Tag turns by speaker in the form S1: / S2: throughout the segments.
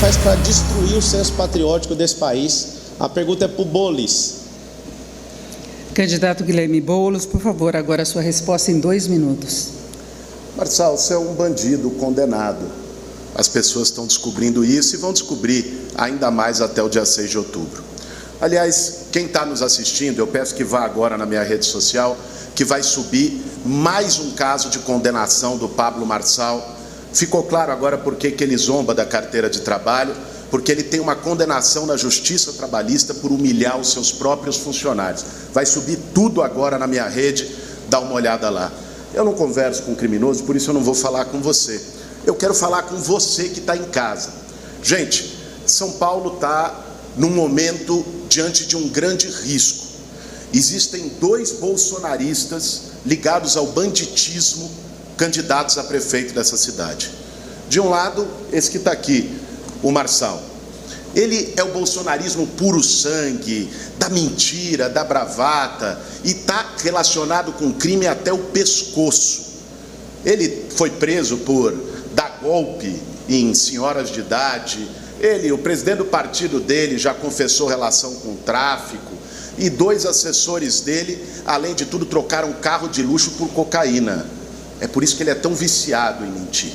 S1: faz para destruir o senso patriótico desse país? A pergunta é para o Boulos.
S2: Candidato Guilherme Boulos, por favor, agora a sua resposta em 2 minutos.
S3: Marçal, você é um bandido condenado. As pessoas estão descobrindo isso e vão descobrir ainda mais até o dia 6 de outubro. Aliás, quem está nos assistindo, eu peço que vá agora na minha rede social, que vai subir mais um caso de condenação do Pablo Marçal. Ficou claro agora por que ele zomba da carteira de trabalho, porque ele tem uma condenação na Justiça Trabalhista por humilhar os seus próprios funcionários. Vai subir tudo agora na minha rede, dá uma olhada lá. Eu não converso com criminoso, por isso eu não vou falar com você. Eu quero falar com você que está em casa. Gente, São Paulo está num momento diante de um grande risco. Existem 2 bolsonaristas ligados ao banditismo, candidatos a prefeito dessa cidade. De um lado, esse que está aqui, o Marçal. Ele é o bolsonarismo puro sangue, da mentira, da bravata, e está relacionado com crime até o pescoço. Ele foi preso por dar golpe em senhoras de idade. Ele, o presidente do partido dele, já confessou relação com o tráfico. E 2 assessores dele, além de tudo, trocaram carro de luxo por cocaína. É por isso que ele é tão viciado em mentir.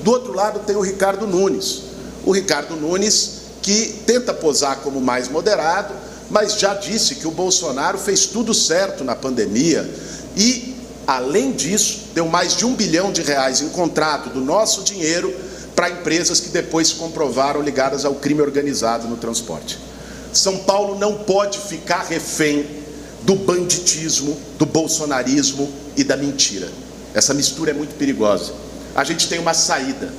S3: Do outro lado tem o Ricardo Nunes. O Ricardo Nunes, que tenta posar como mais moderado, mas já disse que o Bolsonaro fez tudo certo na pandemia e, além disso, deu mais de R$1 bilhão em contrato do nosso dinheiro para empresas que depois se comprovaram ligadas ao crime organizado no transporte. São Paulo não pode ficar refém do banditismo, do bolsonarismo e da mentira. Essa mistura é muito perigosa. A gente tem uma saída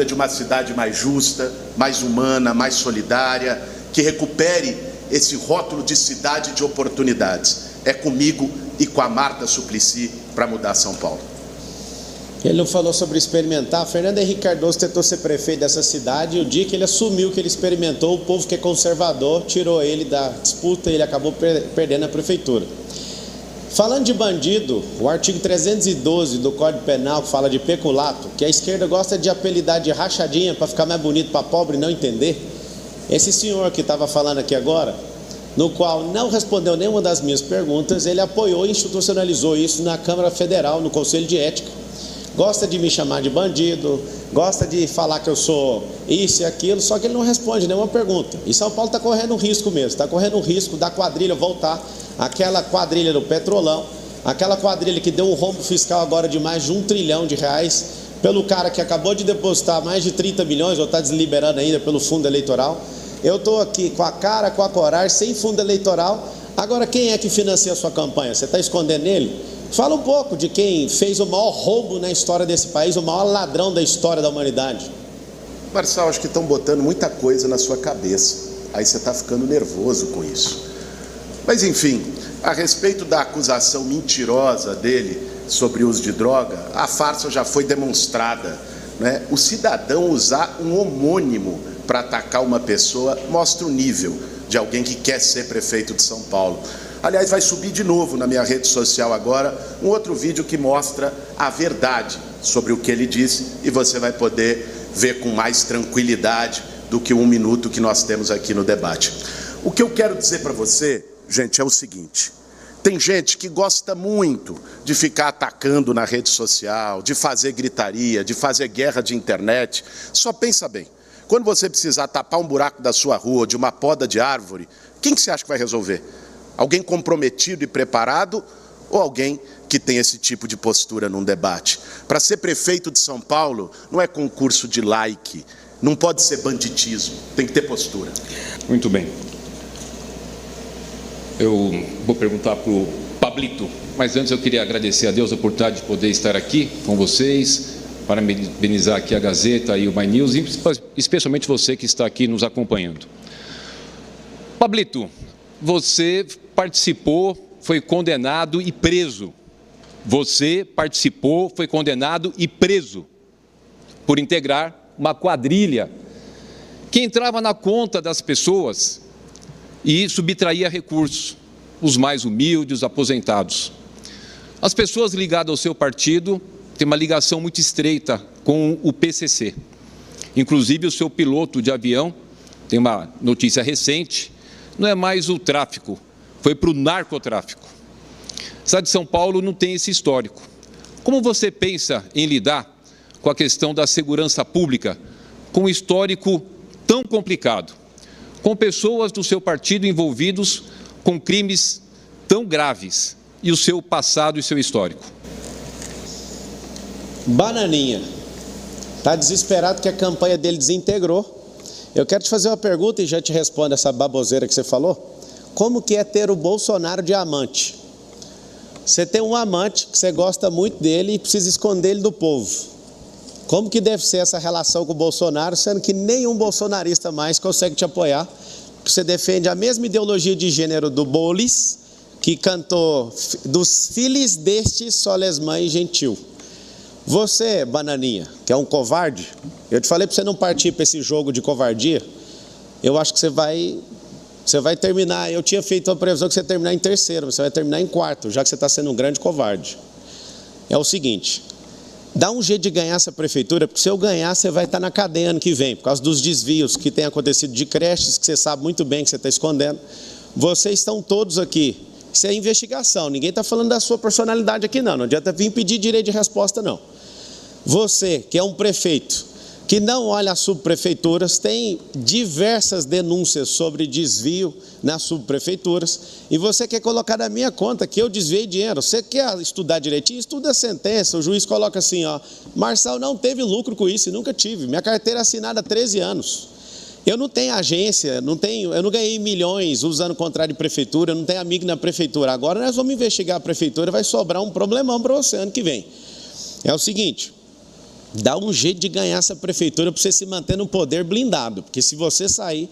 S3: de uma cidade mais justa, mais humana, mais solidária, que recupere esse rótulo de cidade de oportunidades. É comigo e com a Marta Suplicy para mudar São Paulo.
S1: Ele não falou sobre experimentar. Fernando Henrique Cardoso tentou ser prefeito dessa cidade e o dia que ele assumiu que ele experimentou, o povo que é conservador tirou ele da disputa e ele acabou perdendo a prefeitura. Falando de bandido, o artigo 312 do Código Penal, que fala de peculato, que a esquerda gosta de apelidar de rachadinha para ficar mais bonito para pobre não entender. Esse senhor que estava falando aqui agora, no qual não respondeu nenhuma das minhas perguntas, ele apoiou e institucionalizou isso na Câmara Federal, no Conselho de Ética. Gosta de me chamar de bandido, gosta de falar que eu sou isso e aquilo, só que ele não responde nenhuma pergunta. E São Paulo está correndo um risco mesmo, está correndo um risco da quadrilha voltar, aquela quadrilha do Petrolão, aquela quadrilha que deu um rombo fiscal agora de mais de R$1 trilhão, pelo cara que acabou de depositar mais de 30 milhões, ou está desliberando ainda pelo fundo eleitoral. Eu estou aqui com a cara, com a coragem, sem fundo eleitoral. Agora, quem é que financia a sua campanha? Você está escondendo ele? Fala um pouco de quem fez o maior roubo na história desse país, o maior ladrão da história da humanidade.
S3: Marçal, acho que estão botando muita coisa na sua cabeça. Aí você está ficando nervoso com isso. Mas, enfim, a respeito da acusação mentirosa dele sobre o uso de droga, a farsa já foi demonstrada, né? O cidadão usar um homônimo para atacar uma pessoa mostra o nível de alguém que quer ser prefeito de São Paulo. Aliás, vai subir de novo na minha rede social agora um outro vídeo que mostra a verdade sobre o que ele disse e você vai poder ver com mais tranquilidade do que 1 minuto que nós temos aqui no debate. O que eu quero dizer para você, gente, é o seguinte: tem gente que gosta muito de ficar atacando na rede social, de fazer gritaria, de fazer guerra de internet. Só pensa bem, quando você precisar tapar um buraco da sua rua, de uma poda de árvore, quem que você acha que vai resolver? Alguém comprometido e preparado ou alguém que tem esse tipo de postura num debate? Para ser prefeito de São Paulo não é concurso de like, não pode ser banditismo, tem que ter postura.
S4: Muito bem. Eu vou perguntar para o Pablito, mas antes eu queria agradecer a Deus a oportunidade de poder estar aqui com vocês, parabenizar aqui a Gazeta e o My News, e especialmente você que está aqui nos acompanhando. Pablito, você participou, foi condenado e preso. Você participou, foi condenado e preso por integrar uma quadrilha que entrava na conta das pessoas e subtraía recursos, os mais humildes, os aposentados. As pessoas ligadas ao seu partido têm uma ligação muito estreita com o PCC. Inclusive, o seu piloto de avião, tem uma notícia recente, não é mais o tráfico, foi para o narcotráfico. A cidade de São Paulo não tem esse histórico. Como você pensa em lidar com a questão da segurança pública, com um histórico tão complicado, com pessoas do seu partido envolvidos com crimes tão graves e o seu passado e seu histórico?
S1: Bananinha, está desesperado que a campanha dele desintegrou. Eu quero te fazer uma pergunta e já te respondo essa baboseira que você falou. Como que é ter o Bolsonaro de amante? Você tem um amante que você gosta muito dele e precisa esconder ele do povo. Como que deve ser essa relação com o Bolsonaro, sendo que nenhum bolsonarista mais consegue te apoiar? Porque você defende a mesma ideologia de gênero do Bolis, que cantou dos filhos deste só les mães gentil. Você, Bananinha, que é um covarde, eu te falei para você não partir para esse jogo de covardia, eu acho que você vai terminar, eu tinha feito a previsão que você ia terminar em terceiro, você vai terminar em quarto, já que você está sendo um grande covarde. É o seguinte, dá um jeito de ganhar essa prefeitura, porque se eu ganhar, você vai estar na cadeia ano que vem, por causa dos desvios que tem acontecido de creches, que você sabe muito bem que você está escondendo. Vocês estão todos aqui, isso é investigação, ninguém está falando da sua personalidade aqui não adianta vir pedir direito de resposta não. Você, que é um prefeito, que não olha as subprefeituras, tem diversas denúncias sobre desvio nas subprefeituras, e você quer colocar na minha conta que eu desviei dinheiro. Você quer estudar direitinho? Estuda a sentença, o juiz coloca assim, ó, Marçal não teve lucro com isso, e nunca tive, minha carteira é assinada há 13 anos. Eu não tenho agência, eu não ganhei milhões usando contrato de prefeitura, eu não tenho amigo na prefeitura. Agora nós vamos investigar a prefeitura, vai sobrar um problemão para você ano que vem. É o seguinte, dá um jeito de ganhar essa prefeitura para você se manter no poder blindado, porque se você sair,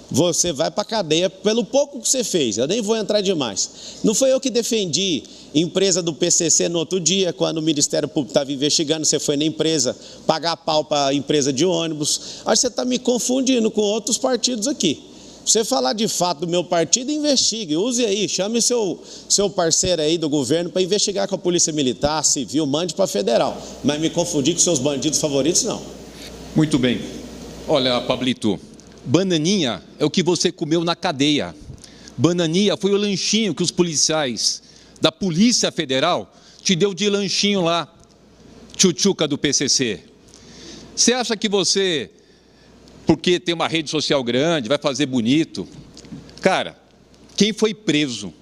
S1: você vai para a cadeia pelo pouco que você fez, eu nem vou entrar demais. Não foi eu que defendi empresa do PCC no outro dia, quando o Ministério Público estava investigando, você foi na empresa pagar pau para a empresa de ônibus. Acho que você está me confundindo com outros partidos aqui. Você falar de fato do meu partido, investigue, use aí, chame seu parceiro aí do governo para investigar com a Polícia Militar, Civil, mande para a Federal. Mas me confundir com seus bandidos favoritos, não.
S4: Muito bem. Olha, Pablito, bananinha é o que você comeu na cadeia. Bananinha foi o lanchinho que os policiais da Polícia Federal te deu de lanchinho lá, tchutchuca do PCC. Você acha que você, porque tem uma rede social grande, vai fazer bonito? Cara, quem foi preso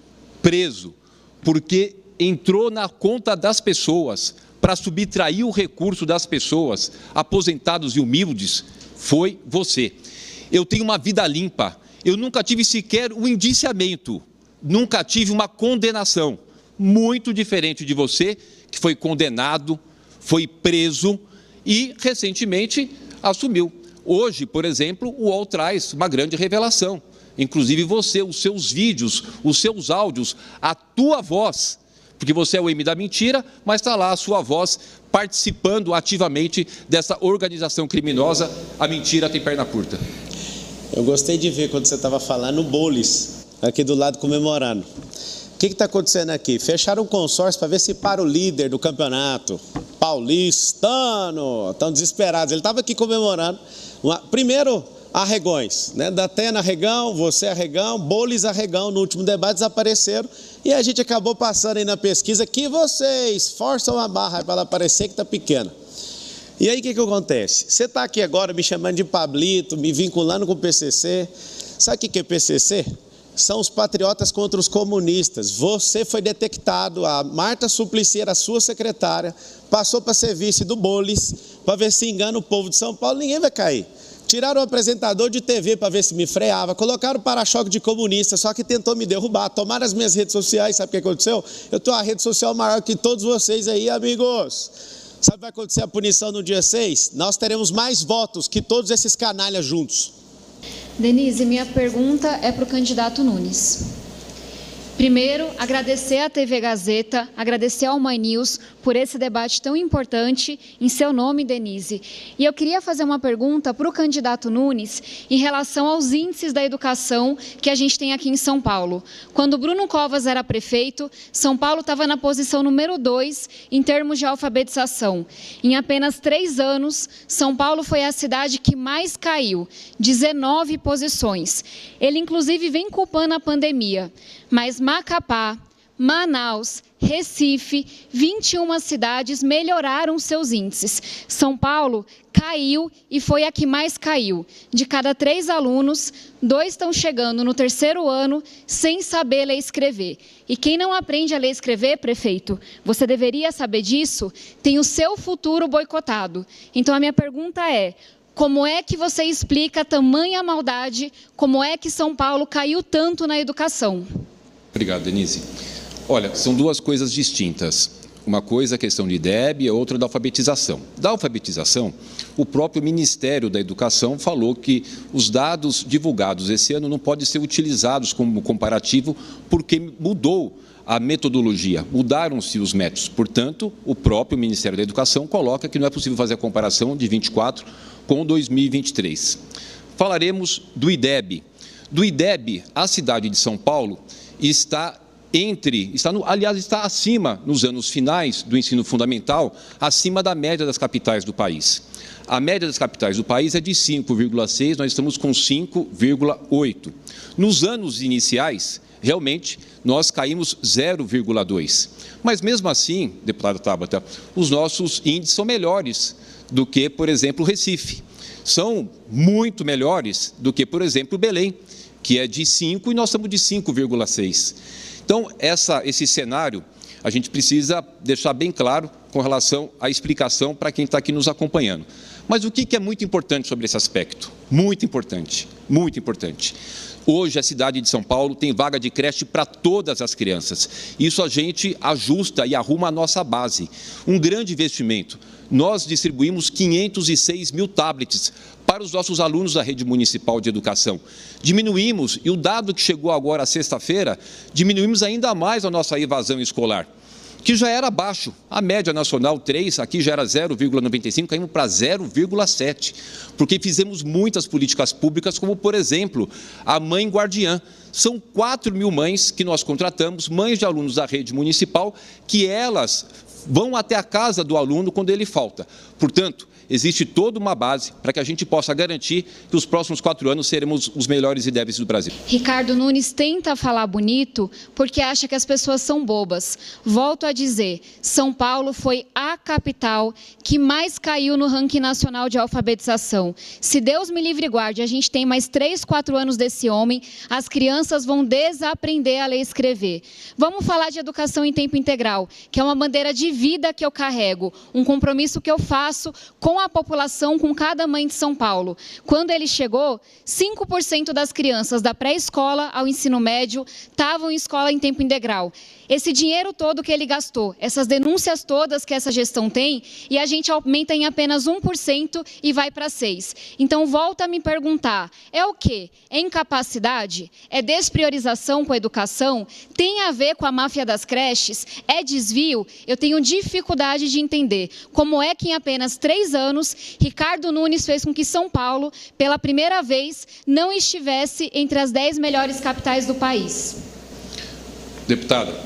S4: porque entrou na conta das pessoas para subtrair o recurso das pessoas, aposentados e humildes, foi você. Eu tenho uma vida limpa, eu nunca tive sequer um indiciamento, nunca tive uma condenação, muito diferente de você, que foi condenado, foi preso e recentemente assumiu. Hoje, por exemplo, o UOL traz uma grande revelação, inclusive você, os seus vídeos, os seus áudios, a tua voz, porque você é o M da mentira, mas está lá a sua voz participando ativamente dessa organização criminosa, a mentira tem perna curta.
S1: Eu gostei de ver quando você estava falando o Bolis, aqui do lado comemorando. O que está acontecendo aqui? Fecharam um consórcio para ver se para o líder do campeonato, paulistano, estão desesperados. Ele estava aqui comemorando. Primeiro, Arregões, né? Datena Arregão, você Arregão, Bolis Arregão, no último debate desapareceram. E a gente acabou passando aí na pesquisa que vocês forçam a barra para ela parecer que está pequena. E aí o que acontece? Você está aqui agora me chamando de Pablito, me vinculando com o PCC. Sabe o que é PCC? São os patriotas contra os comunistas. Você foi detectado, a Marta Suplicy era sua secretária, passou para ser vice do Bolis, para ver se engana o povo de São Paulo, ninguém vai cair. Tiraram o apresentador de TV para ver se me freava, colocaram o para-choque de comunista, só que tentou me derrubar, tomaram as minhas redes sociais, sabe o que aconteceu? Eu tenho uma rede social maior que todos vocês aí, amigos. Sabe o que vai acontecer a punição no dia 6? Nós teremos mais votos que todos esses canalhas juntos.
S5: Denise, minha pergunta é para o candidato Nunes. Primeiro, agradecer à TV Gazeta, agradecer ao My News por esse debate tão importante. Em seu nome, Denise. E eu queria fazer uma pergunta para o candidato Nunes em relação aos índices da educação que a gente tem aqui em São Paulo. Quando Bruno Covas era prefeito, São Paulo estava na posição número 2 em termos de alfabetização. Em apenas 3 anos, São Paulo foi a cidade que mais caiu, 19 posições. Ele, inclusive, vem culpando a pandemia. Mas Macapá, Manaus, Recife, 21 cidades melhoraram seus índices. São Paulo caiu e foi a que mais caiu. De cada 3 alunos, 2 estão chegando no 3º ano sem saber ler e escrever. E quem não aprende a ler e escrever, prefeito, você deveria saber disso, tem o seu futuro boicotado. Então a minha pergunta é: como é que você explica tamanha maldade? Como é que São Paulo caiu tanto na educação?
S4: Obrigado, Denise. Olha, são 2 coisas distintas. Uma coisa é a questão de IDEB e a outra da alfabetização. Da alfabetização, o próprio Ministério da Educação falou que os dados divulgados esse ano não podem ser utilizados como comparativo porque mudou a metodologia, mudaram-se os métodos. Portanto, o próprio Ministério da Educação coloca que não é possível fazer a comparação de 24 com 2023. Falaremos do IDEB. Do IDEB, a cidade de São Paulo está acima, nos anos finais do ensino fundamental, acima da média das capitais do país. A média das capitais do país é de 5,6, nós estamos com 5,8. Nos anos iniciais, realmente, nós caímos 0,2. Mas, mesmo assim, deputada Tabata, os nossos índices são melhores do que, por exemplo, Recife. São muito melhores do que, por exemplo, Belém, que é de 5 e nós estamos de 5,6. Então, esse cenário, a gente precisa deixar bem claro com relação à explicação para quem está aqui nos acompanhando. Mas o que é muito importante sobre esse aspecto? Muito importante, muito importante. Hoje, a cidade de São Paulo tem vaga de creche para todas as crianças. Isso a gente ajusta e arruma a nossa base. Um grande investimento. Nós distribuímos 506 mil tablets para os nossos alunos da rede municipal de educação. Diminuímos, e o dado que chegou agora sexta-feira, diminuímos ainda mais a nossa evasão escolar, que já era baixo. A média nacional 3, aqui já era 0,95, caímos para 0,7, porque fizemos muitas políticas públicas, como, por exemplo, a Mãe Guardiã. São 4 mil mães que nós contratamos, mães de alunos da rede municipal, que elas vão até a casa do aluno quando ele falta. Portanto, existe toda uma base para que a gente possa garantir que os próximos 4 anos seremos os melhores IDEBs do Brasil.
S5: Ricardo Nunes tenta falar bonito porque acha que as pessoas são bobas. Volto a dizer, São Paulo foi a capital que mais caiu no ranking nacional de alfabetização. Se Deus me livre e guarde, a gente tem mais 3, 4 anos desse homem, as crianças vão desaprender a ler e escrever. Vamos falar de educação em tempo integral, que é uma bandeira de vida que eu carrego, um compromisso que eu faço com a população, com cada mãe de São Paulo. Quando ele chegou, 5% das crianças da pré-escola ao ensino médio estavam em escola em tempo integral. Esse dinheiro todo que ele gastou, essas denúncias todas que essa gestão tem, e a gente aumenta em apenas 1% e vai para 6%. Então, volta a me perguntar, é o quê? É incapacidade? É despriorização com a educação? Tem a ver com a máfia das creches? É desvio? Eu tenho dificuldade de entender como é que em apenas 3 anos, Ricardo Nunes fez com que São Paulo, pela primeira vez, não estivesse entre as 10 melhores capitais do país.
S4: Deputada,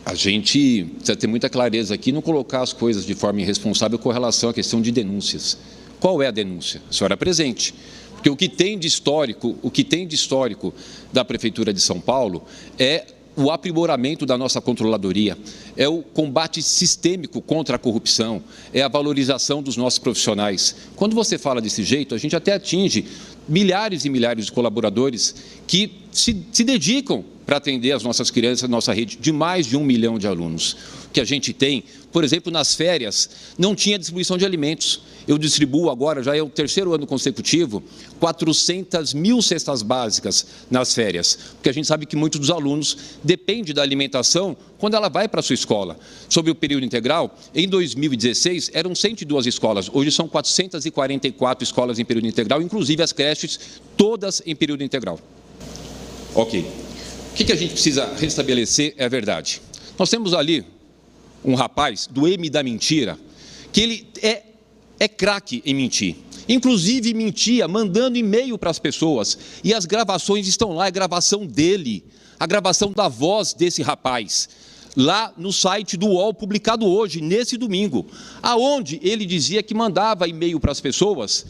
S4: a gente precisa ter muita clareza aqui, não colocar as coisas de forma irresponsável com relação à questão de denúncias. Qual é a denúncia? A senhora é presente. Porque o que tem de histórico da Prefeitura de São Paulo é o aprimoramento da nossa controladoria, é o combate sistêmico contra a corrupção, é a valorização dos nossos profissionais. Quando você fala desse jeito, a gente até atinge milhares e milhares de colaboradores que se dedicam para atender as nossas crianças, nossa rede de mais de 1 milhão de alunos. O que a gente tem, por exemplo, nas férias, não tinha distribuição de alimentos. Eu distribuo agora, já é o 3º ano consecutivo, 400 mil cestas básicas nas férias, porque a gente sabe que muitos dos alunos dependem da alimentação quando ela vai para a sua escola. Sobre o período integral, em 2016 eram 102 escolas, hoje são 444 escolas em período integral, inclusive as creches, todas em período integral. Ok. que a gente precisa restabelecer é a verdade. Nós temos ali um rapaz do M da mentira, que ele é craque em mentir. Inclusive mentia, mandando e-mail para as pessoas. E as gravações estão lá, a gravação dele, a gravação da voz desse rapaz, lá no site do UOL, publicado hoje, nesse domingo, aonde ele dizia que mandava e-mail para as pessoas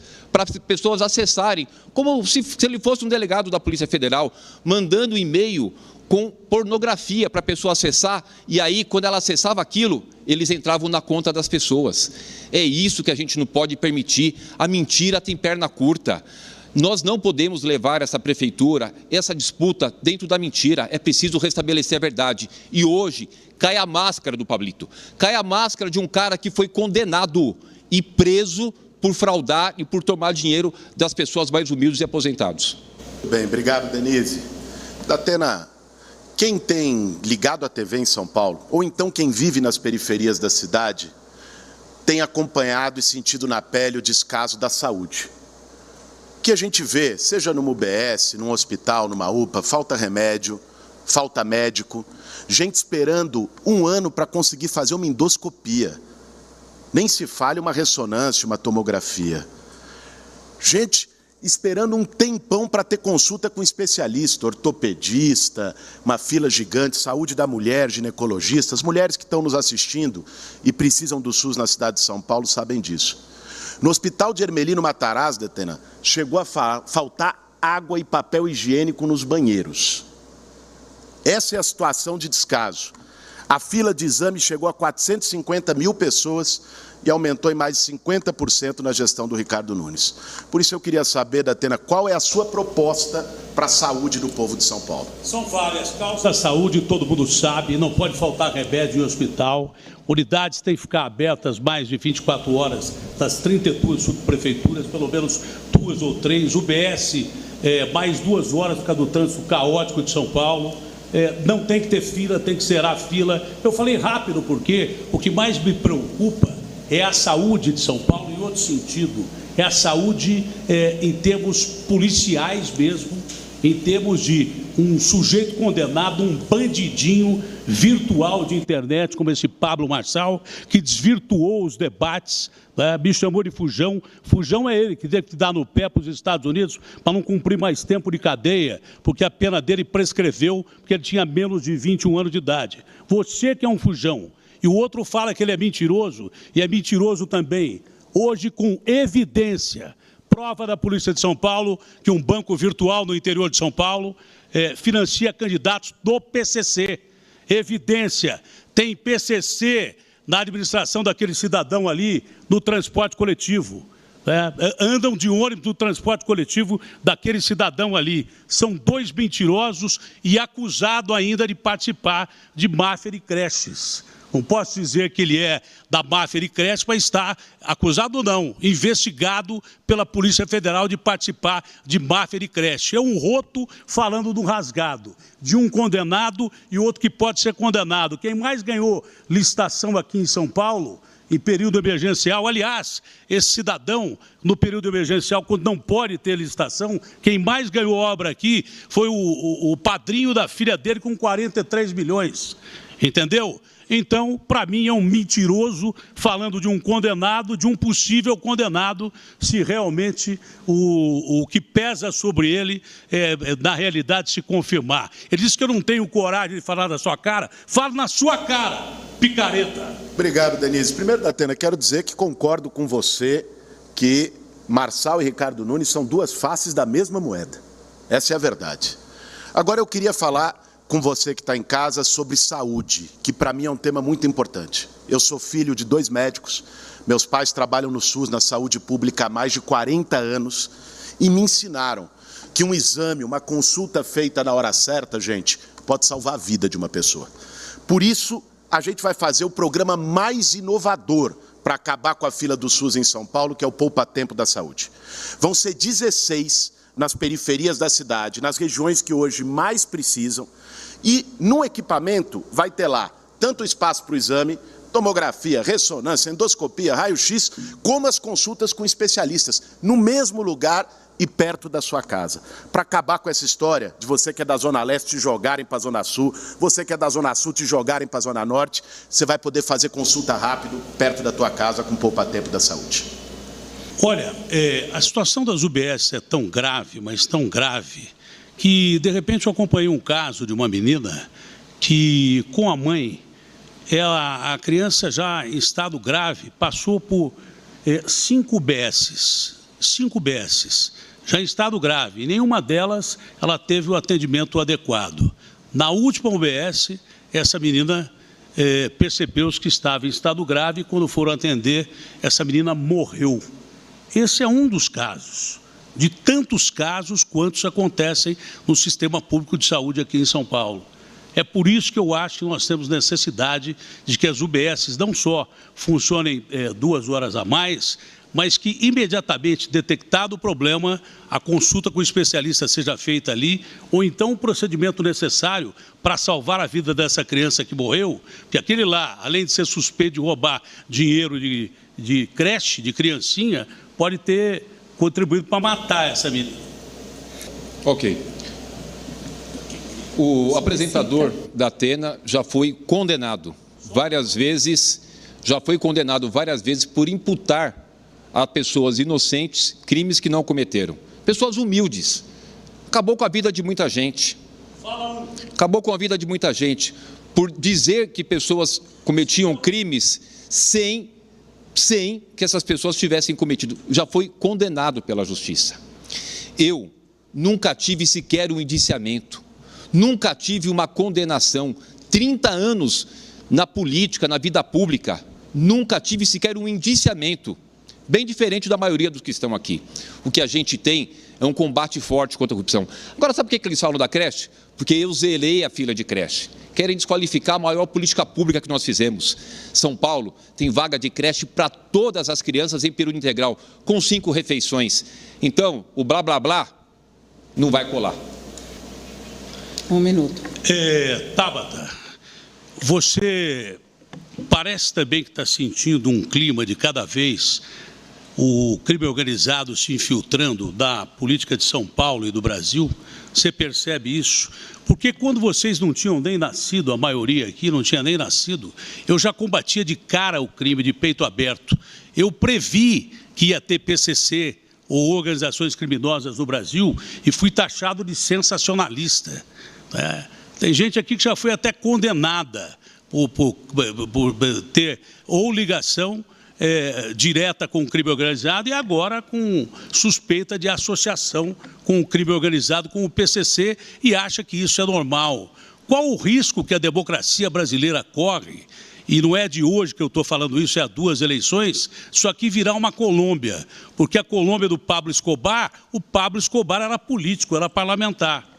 S4: acessarem, como se ele fosse um delegado da Polícia Federal, mandando e-mail com pornografia para a pessoa acessar, e aí, quando ela acessava aquilo, eles entravam na conta das pessoas. É isso que a gente não pode permitir. A mentira tem perna curta. Nós não podemos levar essa prefeitura, essa disputa dentro da mentira. É preciso restabelecer a verdade. E hoje cai a máscara do Pablito, cai a máscara de um cara que foi condenado e preso por fraudar e por tomar dinheiro das pessoas mais humildes e aposentados.
S3: Bem, obrigado, Denise. Datena, quem tem ligado a TV em São Paulo, ou então quem vive nas periferias da cidade, tem acompanhado e sentido na pele o descaso da saúde. O que a gente vê, seja numa UBS, num hospital, numa UPA, falta remédio, falta médico, gente esperando 1 ano para conseguir fazer uma endoscopia. Nem se fale uma ressonância, uma tomografia. Gente esperando um tempão para ter consulta com especialista, ortopedista, uma fila gigante, saúde da mulher, ginecologistas, mulheres que estão nos assistindo e precisam do SUS na cidade de São Paulo sabem disso. No Hospital de Hermelino Matarazzo, Datena, chegou a faltar água e papel higiênico nos banheiros. Essa é a situação de descaso. A fila de exame chegou a 450 mil pessoas e aumentou em mais de 50% na gestão do Ricardo Nunes. Por isso eu queria saber, Datena, qual é a sua proposta para a saúde do povo de São Paulo?
S6: São várias causas da saúde, todo mundo sabe, não pode faltar remédio em hospital. Unidades têm que ficar abertas mais de 24 horas das 32 subprefeituras, pelo menos 2 ou 3. UBS, mais 2 horas por causa do trânsito caótico de São Paulo. Não tem que ter fila, tem que zerar a fila. Eu falei rápido porque o que mais me preocupa é a saúde de São Paulo, em outro sentido, é a saúde em termos policiais mesmo, em termos de um sujeito condenado, um bandidinho virtual de internet, como esse Pablo Marçal, que desvirtuou os debates, né? Me chamou de fujão. Fujão é ele que teve que dar no pé para os Estados Unidos para não cumprir mais tempo de cadeia, porque a pena dele prescreveu, porque ele tinha menos de 21 anos de idade. Você que é um fujão. E o outro fala que ele é mentiroso, e é mentiroso também. Hoje, com evidência, prova da Polícia de São Paulo, que um banco virtual no interior de São Paulo financia candidatos do PCC. Evidência, tem PCC na administração daquele cidadão ali no transporte coletivo. Andam de ônibus do transporte coletivo daquele cidadão ali. São 2 mentirosos e acusado ainda de participar de máfia de creches. Não posso dizer que ele é da máfia de creche, mas está acusado não, investigado pela Polícia Federal de participar de máfia de creche. É um roto falando do rasgado, de um condenado e outro que pode ser condenado. Quem mais ganhou licitação aqui em São Paulo, em período emergencial, aliás, esse cidadão, no período emergencial, quando não pode ter licitação, quem mais ganhou obra aqui foi o padrinho da filha dele com 43 milhões, entendeu? Então, para mim, é um mentiroso falando de um condenado, de um possível condenado, se realmente o que pesa sobre ele, na realidade, se confirmar. Ele disse que eu não tenho coragem de falar na sua cara. Fala na sua cara, picareta.
S3: Obrigado, Denise. Primeiro, Datena, quero dizer que concordo com você que Marçal e Ricardo Nunes são 2 faces da mesma moeda. Essa é a verdade. Agora, eu queria falar com você que está em casa sobre saúde, que para mim é um tema muito importante. Eu sou filho de 2 médicos, meus pais trabalham no SUS, na saúde pública há mais de 40 anos, e me ensinaram que um exame, uma consulta feita na hora certa, gente, pode salvar a vida de uma pessoa. Por isso, a gente vai fazer o programa mais inovador para acabar com a fila do SUS em São Paulo, que é o Poupa Tempo da Saúde. Vão ser 16 nas periferias da cidade, nas regiões que hoje mais precisam, e no equipamento vai ter lá tanto espaço para o exame, tomografia, ressonância, endoscopia, raio-x, como as consultas com especialistas, no mesmo lugar e perto da sua casa. Para acabar com essa história de você que é da Zona Leste te jogarem para a Zona Sul, você que é da Zona Sul te jogarem para a Zona Norte, você vai poder fazer consulta rápido, perto da tua casa, com poupa-tempo da saúde.
S6: Olha, a situação das UBS é tão grave, mas tão grave, que de repente eu acompanhei um caso de uma menina que, com a mãe, a criança já em estado grave passou por 5 UBSs, já em estado grave, e nenhuma delas ela teve o atendimento adequado. Na última UBS, essa menina percebeu que estava em estado grave e quando foram atender, essa menina morreu. Esse é um dos casos, de tantos casos quantos acontecem no sistema público de saúde aqui em São Paulo. É por isso que eu acho que nós temos necessidade de que as UBSs não só funcionem 2 horas a mais, mas que imediatamente detectado o problema, a consulta com o especialista seja feita ali, ou então o procedimento necessário para salvar a vida dessa criança que morreu, porque aquele lá, além de ser suspeito de roubar dinheiro de creche, de criancinha, pode ter contribuído para matar essa menina.
S4: Ok. O apresentador da Atena já foi condenado várias vezes por imputar a pessoas inocentes crimes que não cometeram. Pessoas humildes. Acabou com a vida de muita gente. Acabou com a vida de muita gente por dizer que pessoas cometiam crimes sem que essas pessoas tivessem cometido. Já foi condenado pela justiça. Eu nunca tive sequer um indiciamento. Nunca tive uma condenação, 30 anos na política, na vida pública, nunca tive sequer um indiciamento, bem diferente da maioria dos que estão aqui. O que a gente tem é um combate forte contra a corrupção. Agora, sabe por que eles falam da creche? Porque eu zelei a fila de creche. Querem desqualificar a maior política pública que nós fizemos. São Paulo tem vaga de creche para todas as crianças em período integral, com 5 refeições. Então, o blá blá blá não vai colar.
S2: 1 minuto.
S6: Tabata, você parece também que está sentindo um clima de cada vez o crime organizado se infiltrando da política de São Paulo e do Brasil. Você percebe isso? Porque quando vocês não tinham nem nascido, a maioria aqui não tinha nem nascido, eu já combatia de cara o crime de peito aberto. Eu previ que ia ter PCC ou organizações criminosas no Brasil e fui taxado de sensacionalista. Tem gente aqui que já foi até condenada por ter ou ligação direta com o crime organizado e agora com suspeita de associação com o crime organizado, com o PCC, e acha que isso é normal. Qual o risco que a democracia brasileira corre? E não é de hoje que eu estou falando isso, é há 2 eleições, isso aqui virá uma Colômbia, porque a Colômbia do Pablo Escobar, o Pablo Escobar era político, era parlamentar.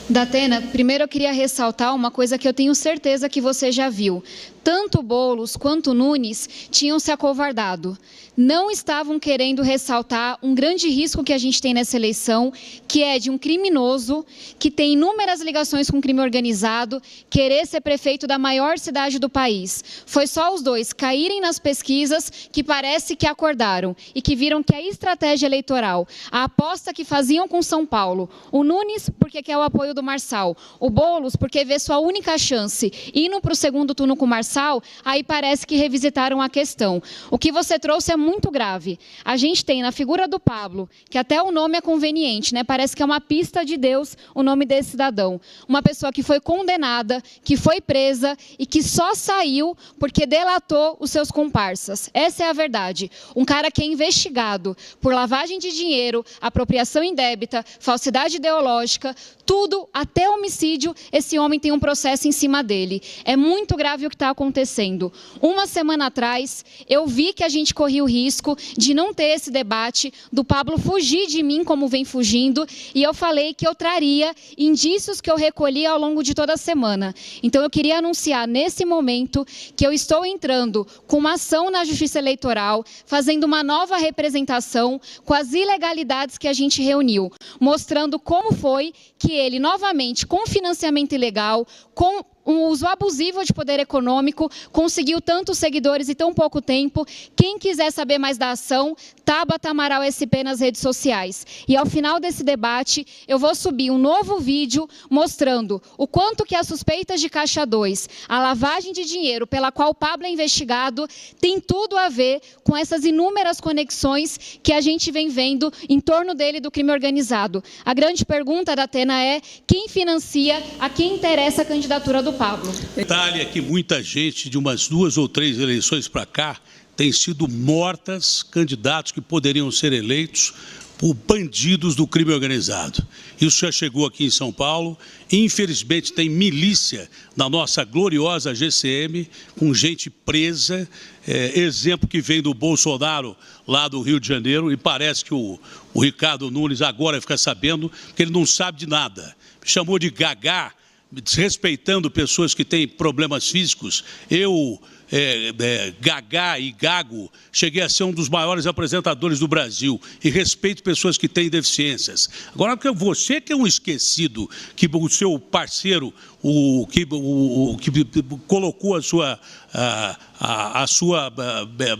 S5: Datena, primeiro eu queria ressaltar uma coisa que eu tenho certeza que você já viu. Tanto Boulos quanto Nunes tinham se acovardado. Não estavam querendo ressaltar um grande risco que a gente tem nessa eleição, que é de um criminoso que tem inúmeras ligações com o crime organizado, querer ser prefeito da maior cidade do país. Foi só os dois caírem nas pesquisas que parece que acordaram e que viram que a estratégia eleitoral, a aposta que faziam com São Paulo, o Nunes porque quer o apoio do Marçal, o Boulos porque vê sua única chance indo para o segundo turno com o Marçal, aí parece que revisitaram a questão. O que você trouxe é muito grave. A gente tem na figura do Pablo, que até o nome é conveniente, né? Parece que é uma pista de Deus o nome desse cidadão. Uma pessoa que foi condenada, que foi presa e que só saiu porque delatou os seus comparsas. Essa é a verdade. Um cara que é investigado por lavagem de dinheiro, apropriação indébita, falsidade ideológica, tudo, até homicídio, esse homem tem um processo em cima dele. É muito grave o que está acontecendo. Uma semana atrás, eu vi que a gente corria o risco de não ter esse debate, do Pablo fugir de mim como vem fugindo, e eu falei que eu traria indícios que eu recolhi ao longo de toda a semana. Então eu queria anunciar nesse momento que eu estou entrando com uma ação na Justiça Eleitoral, fazendo uma nova representação com as ilegalidades que a gente reuniu, mostrando como foi que ele, novamente, com financiamento ilegal, com um uso abusivo de poder econômico, conseguiu tantos seguidores em tão pouco tempo. Quem quiser saber mais da ação, Tabata Amaral SP nas redes sociais. E ao final desse debate, eu vou subir um novo vídeo mostrando o quanto que as suspeitas de Caixa 2, a lavagem de dinheiro pela qual Pablo é investigado, tem tudo a ver com essas inúmeras conexões que a gente vem vendo em torno dele do crime organizado. A grande pergunta da Atena é: quem financia, a quem interessa a candidatura do Pablo?
S6: Detalhe é que muita gente, de umas 2 ou 3 eleições para cá, tem sido mortas, candidatos que poderiam ser eleitos por bandidos do crime organizado. Isso já chegou aqui em São Paulo. Infelizmente, tem milícia na nossa gloriosa GCM, com gente presa. Exemplo que vem do Bolsonaro, lá do Rio de Janeiro, e parece que o Ricardo Nunes agora fica sabendo que ele não sabe de nada. Me chamou de gagá, desrespeitando pessoas que têm problemas físicos. Eu, Gagá e Gago, cheguei a ser um dos maiores apresentadores do Brasil e respeito pessoas que têm deficiências. Agora, você que é um esquecido, que o seu parceiro, que colocou a sua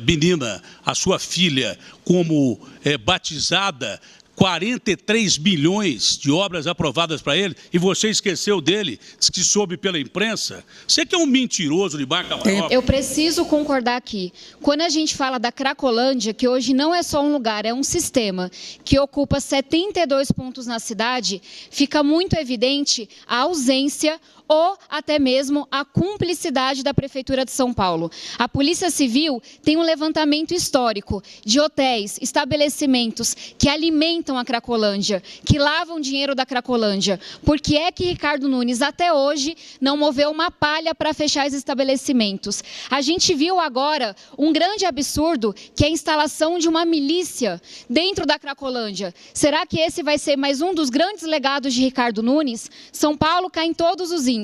S6: menina, a sua filha, como batizada, 43 milhões de obras aprovadas para ele, e você esqueceu dele, disse que soube pela imprensa. Você que é um mentiroso de marca maior.
S5: Eu preciso concordar aqui. Quando a gente fala da Cracolândia, que hoje não é só um lugar, é um sistema que ocupa 72 pontos na cidade, fica muito evidente a ausência ou até mesmo a cumplicidade da Prefeitura de São Paulo. A Polícia Civil tem um levantamento histórico de hotéis, estabelecimentos que alimentam a Cracolândia, que lavam dinheiro da Cracolândia. Por que é que Ricardo Nunes, até hoje, não moveu uma palha para fechar esses estabelecimentos? A gente viu agora um grande absurdo, que é a instalação de uma milícia dentro da Cracolândia. Será que esse vai ser mais um dos grandes legados de Ricardo Nunes? São Paulo cai em todos os índices.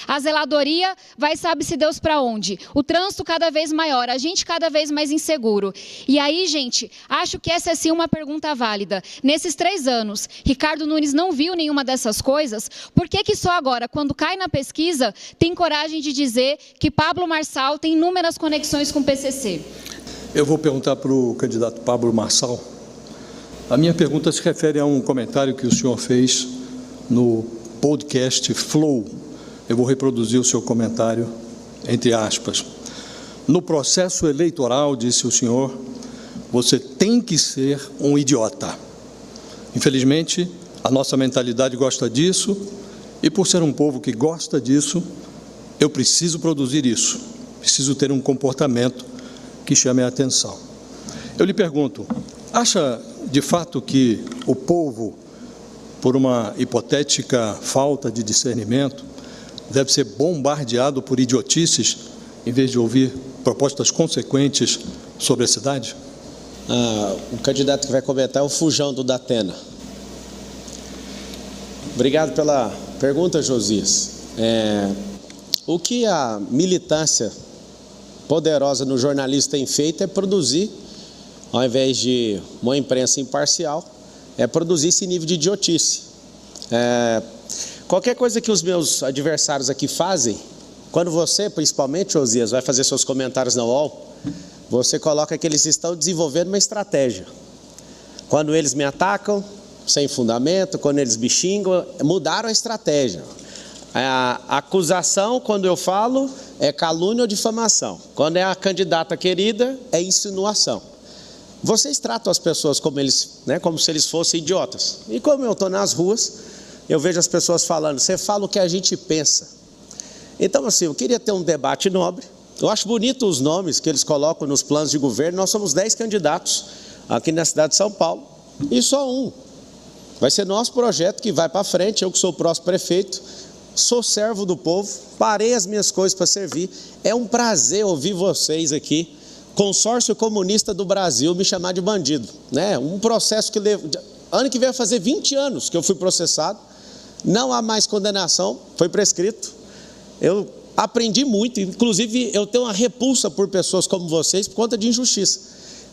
S5: A zeladoria vai sabe-se Deus para onde. O trânsito cada vez maior, a gente cada vez mais inseguro. E aí, gente, acho que essa é sim uma pergunta válida. Nesses 3 anos, Ricardo Nunes não viu nenhuma dessas coisas. Por que só agora, quando cai na pesquisa, tem coragem de dizer que Pablo Marçal tem inúmeras conexões com o PCC?
S7: Eu vou perguntar para o candidato Pablo Marçal. A minha pergunta se refere a um comentário que o senhor fez no podcast Flow. Eu vou reproduzir o seu comentário, entre aspas. No processo eleitoral, disse o senhor, você tem que ser um idiota. Infelizmente, a nossa mentalidade gosta disso, e por ser um povo que gosta disso, eu preciso produzir isso. Preciso ter um comportamento que chame a atenção. Eu lhe pergunto, acha de fato que o povo, por uma hipotética falta de discernimento, deve ser bombardeado por idiotices, em vez de ouvir propostas consequentes sobre a cidade?
S1: O candidato que vai comentar é o Fujão do Datena. Obrigado pela pergunta, Josias. O que a militância poderosa no jornalismo tem feito é produzir, ao invés de uma imprensa imparcial, é produzir esse nível de idiotice. Qualquer coisa que os meus adversários aqui fazem, quando você, principalmente, Josias, vai fazer seus comentários na UOL, você coloca que eles estão desenvolvendo uma estratégia. Quando eles me atacam, sem fundamento, quando eles me xingam, mudaram a estratégia. A acusação, quando eu falo, é calúnia ou difamação. Quando é a candidata querida, é insinuação. Vocês tratam as pessoas como como se eles fossem idiotas. E como eu estou nas ruas, eu vejo as pessoas falando, você fala o que a gente pensa. Então, assim, eu queria ter um debate nobre. Eu acho bonito os nomes que eles colocam nos planos de governo. Nós somos 10 candidatos aqui na cidade de São Paulo, e só um. Vai ser nosso projeto que vai para frente. Eu que sou o próximo prefeito, sou servo do povo, parei as minhas coisas para servir. É um prazer ouvir vocês aqui, Consórcio Comunista do Brasil, me chamar de bandido. Um processo que ano que vem vai fazer 20 anos que eu fui processado. Não há mais condenação, foi prescrito. Eu aprendi muito, inclusive eu tenho uma repulsa por pessoas como vocês por conta de injustiça.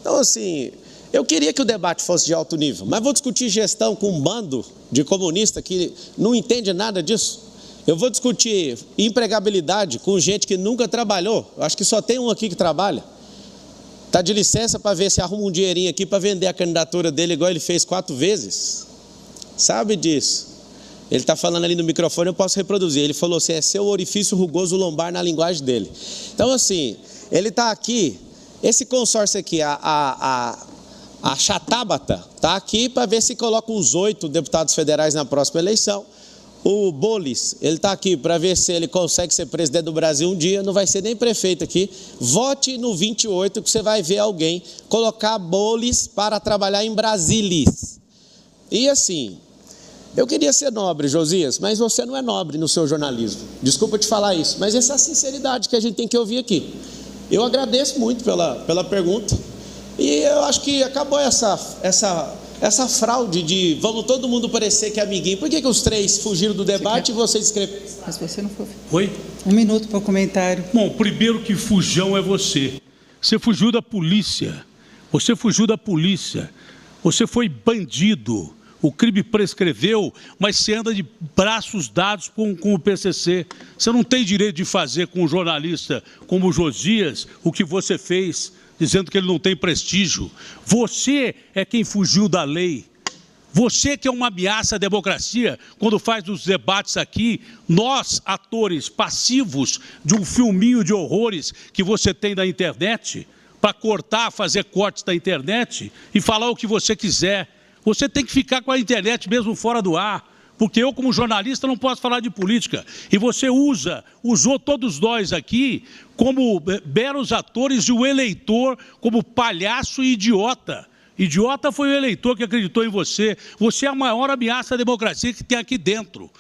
S1: Então, assim, eu queria que o debate fosse de alto nível, mas vou discutir gestão com um bando de comunistas que não entende nada disso. Eu vou discutir empregabilidade com gente que nunca trabalhou. Eu acho que só tem um aqui que trabalha. Está de licença para ver se arruma um dinheirinho aqui para vender a candidatura dele igual ele fez 4 vezes. Sabe disso. Ele está falando ali no microfone, eu posso reproduzir. Ele falou assim, é seu orifício rugoso lombar na linguagem dele. Então assim, ele está aqui, esse consórcio aqui, a Chatábata, está aqui para ver se coloca uns 8 deputados federais na próxima eleição. O Bolis, ele está aqui para ver se ele consegue ser presidente do Brasil um dia, não vai ser nem prefeito aqui. Vote no 28 que você vai ver alguém colocar Bolis para trabalhar em Brasília. E assim, eu queria ser nobre, Josias, mas você não é nobre no seu jornalismo. Desculpa te falar isso, mas essa é a sinceridade que a gente tem que ouvir aqui. Eu agradeço muito pela pergunta e eu acho que acabou essa fraude de vamos todo mundo parecer que é amiguinho. Por que os 3 fugiram do debate e você escreveu?
S2: Mas você não foi.
S6: Oi?
S2: 1 minuto para o comentário.
S6: Bom, primeiro que fujão é você. Você fugiu da polícia. Você fugiu da polícia. Você foi bandido. O crime prescreveu, mas você anda de braços dados com o PCC. Você não tem direito de fazer com um jornalista como o Josias o que você fez, dizendo que ele não tem prestígio. Você é quem fugiu da lei. Você que é uma ameaça à democracia, quando faz os debates aqui, nós, atores passivos de um filminho de horrores que você tem na internet, para cortar, fazer cortes da internet e falar o que você quiser. Você tem que ficar com a internet mesmo fora do ar, porque eu, como jornalista, não posso falar de política. E você usou todos nós aqui como belos atores e o eleitor como palhaço e idiota. Idiota foi o eleitor que acreditou em você. Você é a maior ameaça à democracia que tem aqui dentro.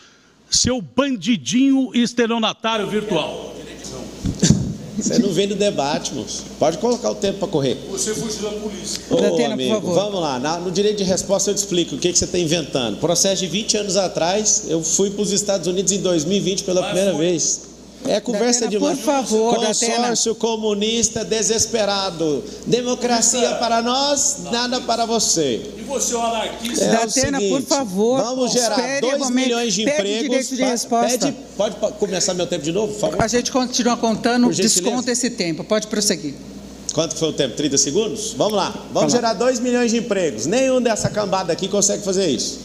S6: Seu bandidinho estelionatário virtual.
S1: Você não vem do debate, moço. Pode colocar o tempo para correr.
S6: Você fugiu da polícia.
S1: Ô,
S2: Datena,
S1: amigo,
S2: por favor.
S1: vamos lá. No direito de resposta eu te explico o que você está inventando. Processo de 20 anos atrás, eu fui para os Estados Unidos em 2020 pela primeira vez. É conversa
S2: Datena,
S1: demais.
S2: por favor,
S1: Consórcio comunista desesperado. Democracia para nós, nada para você.
S6: E você é um anarquista?
S2: Datena, por favor,
S1: vamos gerar
S2: espere
S1: 2
S2: um momento.
S1: milhões de
S2: Pede
S1: empregos.
S2: direito de resposta.
S1: Pode começar meu tempo de novo, por favor?
S2: A gente continua contando,
S1: Por gentileza.
S2: desconta esse tempo. Pode prosseguir.
S1: Quanto foi o tempo? 30 segundos? Vamos lá. Vamos gerar 2 milhões de empregos. Nenhum dessa cambada aqui consegue fazer isso.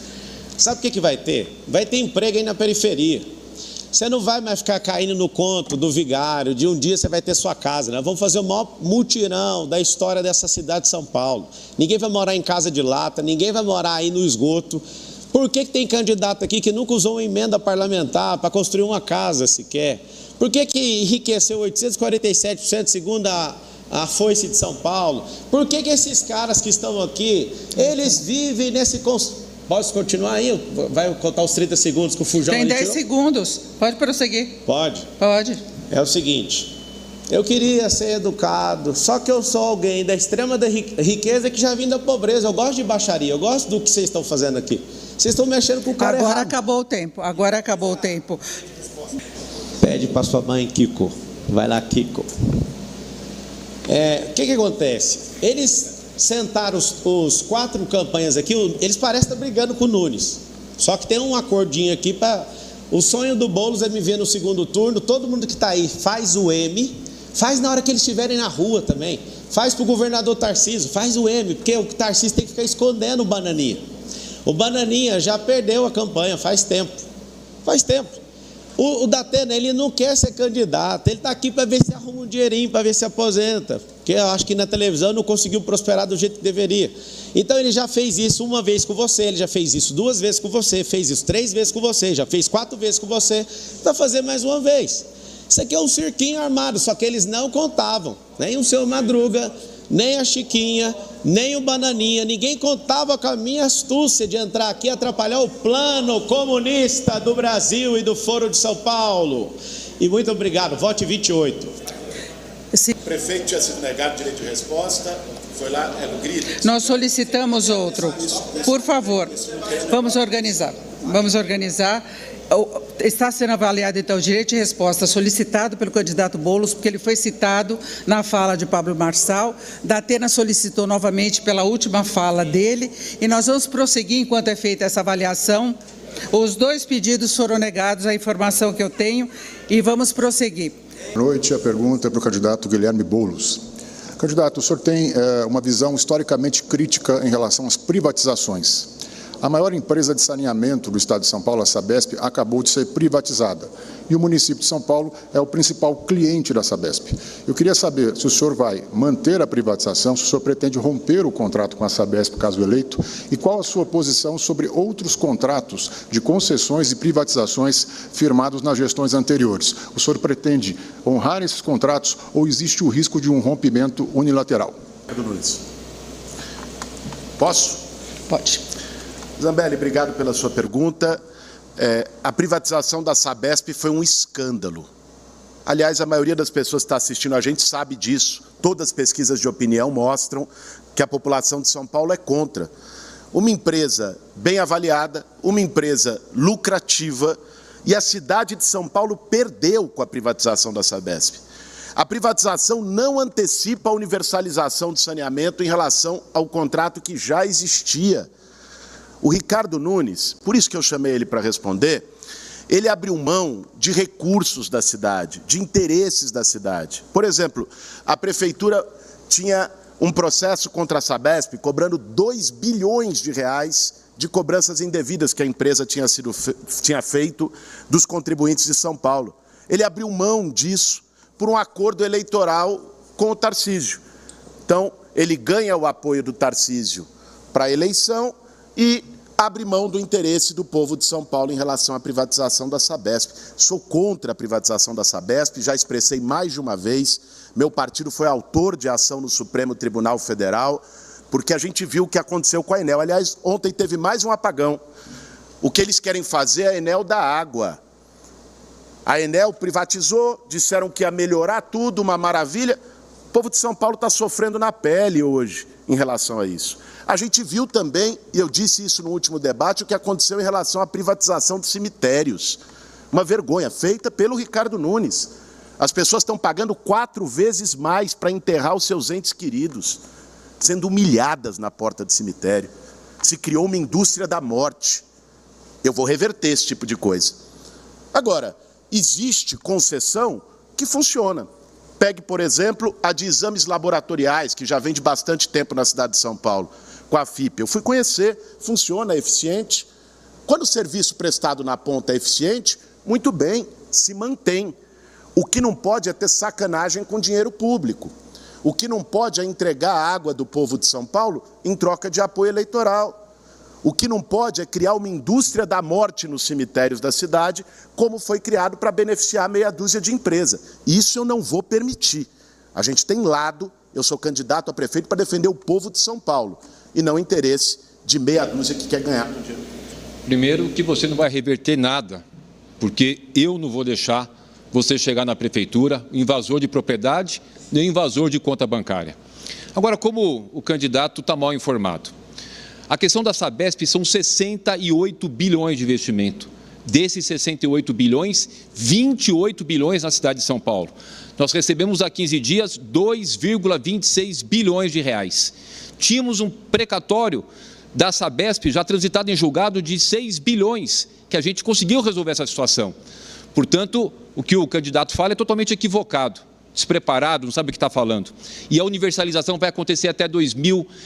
S1: Sabe o que vai ter? Vai ter emprego aí na periferia. Você não vai mais ficar caindo no conto do vigário, de um dia você vai ter sua casa. Nós vamos fazer o maior mutirão da história dessa cidade de São Paulo. Ninguém vai morar em casa de lata, ninguém vai morar aí no esgoto. Por que tem candidato aqui que nunca usou uma emenda parlamentar para construir uma casa sequer? Por que enriqueceu 847% segundo a Foice de São Paulo? Por que esses caras que estão aqui, eles vivem nesse... Posso continuar aí? Vai contar os 30 segundos que o Fujão...
S2: Tem 10 segundos. Pode prosseguir.
S1: Pode?
S2: Pode.
S1: É o seguinte, eu queria ser educado, só que eu sou alguém da extrema riqueza que já vim da pobreza. Eu gosto de baixaria, eu gosto do que vocês estão fazendo aqui. Vocês estão mexendo com o cara
S2: Agora
S1: errado.
S2: acabou o tempo. Agora acabou o tempo.
S1: Pede para sua mãe, Kiko. Vai lá, Kiko. O que acontece? Eles sentaram os 4 campanhas aqui, eles parecem estar brigando com o Nunes. Só que tem um acordinho aqui para... O sonho do Boulos é me ver no segundo turno. Todo mundo que está aí faz o M. Faz na hora que eles estiverem na rua também. Faz para o governador Tarcísio, faz o M, porque o Tarcísio tem que ficar escondendo o Bananinha. O Bananinha já perdeu a campanha faz tempo. Faz tempo. O Datena, ele não quer ser candidato, ele está aqui para ver se arruma um dinheirinho, para ver se aposenta, porque eu acho que na televisão não conseguiu prosperar do jeito que deveria. Então ele já fez isso uma vez com você, ele já fez isso 2 vezes com você, fez isso 3 vezes com você, já fez 4 vezes com você, vai fazer mais uma vez. Isso aqui é um cirquinho armado, só que eles não contavam, nem o seu Madruga, nem a Chiquinha, nem o Bananinha, ninguém contava com a minha astúcia de entrar aqui e atrapalhar o plano comunista do Brasil e do Foro de São Paulo. E muito obrigado, vote 28.
S3: O prefeito tinha sido negado direito de resposta, foi lá, é no grito.
S2: Nós solicitamos outro. Por favor, vamos organizar. Vamos organizar. Está sendo avaliado, então, o direito de resposta solicitado pelo candidato Boulos, porque ele foi citado na fala de Pablo Marçal. Datena solicitou novamente pela última fala dele, e nós vamos prosseguir enquanto é feita essa avaliação. Os dois pedidos foram negados, a informação que eu tenho, e vamos prosseguir.
S8: Boa noite. A pergunta é para o candidato Guilherme Boulos. Candidato, o senhor tem uma visão historicamente crítica em relação às privatizações. A maior empresa de saneamento do Estado de São Paulo, a Sabesp, acabou de ser privatizada. E o município de São Paulo é o principal cliente da Sabesp. Eu queria saber se o senhor vai manter a privatização, se o senhor pretende romper o contrato com a Sabesp, caso eleito, e qual a sua posição sobre outros contratos de concessões e privatizações firmados nas gestões anteriores. O senhor pretende honrar esses contratos ou existe o risco de um rompimento unilateral?
S3: Posso?
S2: Pode.
S3: Zambelli, obrigado pela sua pergunta. A privatização da Sabesp foi um escândalo. Aliás, a maioria das pessoas que está assistindo a gente sabe disso. Todas as pesquisas de opinião mostram que a população de São Paulo é contra. Uma empresa bem avaliada, uma empresa lucrativa, e a cidade de São Paulo perdeu com a privatização da Sabesp. A privatização não antecipa a universalização do saneamento em relação ao contrato que já existia. O Ricardo Nunes, por isso que eu chamei ele para responder, ele abriu mão de recursos da cidade, de interesses da cidade. Por exemplo, a prefeitura tinha um processo contra a Sabesp cobrando 2 bilhões de reais de cobranças indevidas que a empresa tinha feito dos contribuintes de São Paulo. Ele abriu mão disso por um acordo eleitoral com o Tarcísio. Então, ele ganha o apoio do Tarcísio para a eleição e abre mão do interesse do povo de São Paulo em relação à privatização da Sabesp. Sou contra a privatização da Sabesp, já expressei mais de uma vez. Meu partido foi autor de ação no Supremo Tribunal Federal, porque a gente viu o que aconteceu com a Enel. Aliás, ontem teve mais um apagão. O que eles querem fazer é a Enel da água. A Enel privatizou, disseram que ia melhorar tudo, uma maravilha. O povo de São Paulo está sofrendo na pele hoje em relação a isso. A gente viu também, e eu disse isso no último debate, o que aconteceu em relação à privatização dos cemitérios. Uma vergonha feita pelo Ricardo Nunes. As pessoas estão pagando 4 vezes mais para enterrar os seus entes queridos, sendo humilhadas na porta do cemitério. Se criou uma indústria da morte. Eu vou reverter esse tipo de coisa. Agora, existe concessão que funciona. Pegue, por exemplo, a de exames laboratoriais, que já vem de bastante tempo na cidade de São Paulo, com a FIP. Eu fui conhecer, funciona, é eficiente. Quando o serviço prestado na ponta é eficiente, muito bem, se mantém. O que não pode é ter sacanagem com dinheiro público. O que não pode é entregar a água do povo de São Paulo em troca de apoio eleitoral. O que não pode é criar uma indústria da morte nos cemitérios da cidade, como foi criado para beneficiar meia dúzia de empresas. Isso eu não vou permitir. A gente tem lado, eu sou candidato a prefeito para defender o povo de São Paulo, e não interesse de meia dúzia que quer ganhar.
S4: Primeiro, que você não vai reverter nada, porque eu não vou deixar você chegar na prefeitura, invasor de propriedade, nem invasor de conta bancária. Agora, como o candidato está mal informado, a questão da Sabesp são 68 bilhões de investimento. Desses 68 bilhões, 28 bilhões na cidade de São Paulo. Nós recebemos há 15 dias 2,26 bilhões de reais. Tínhamos um precatório da Sabesp já transitado em julgado de 6 bilhões, que a gente conseguiu resolver essa situação. Portanto, o que o candidato fala é totalmente equivocado, despreparado, não sabe o que está falando. E a universalização vai acontecer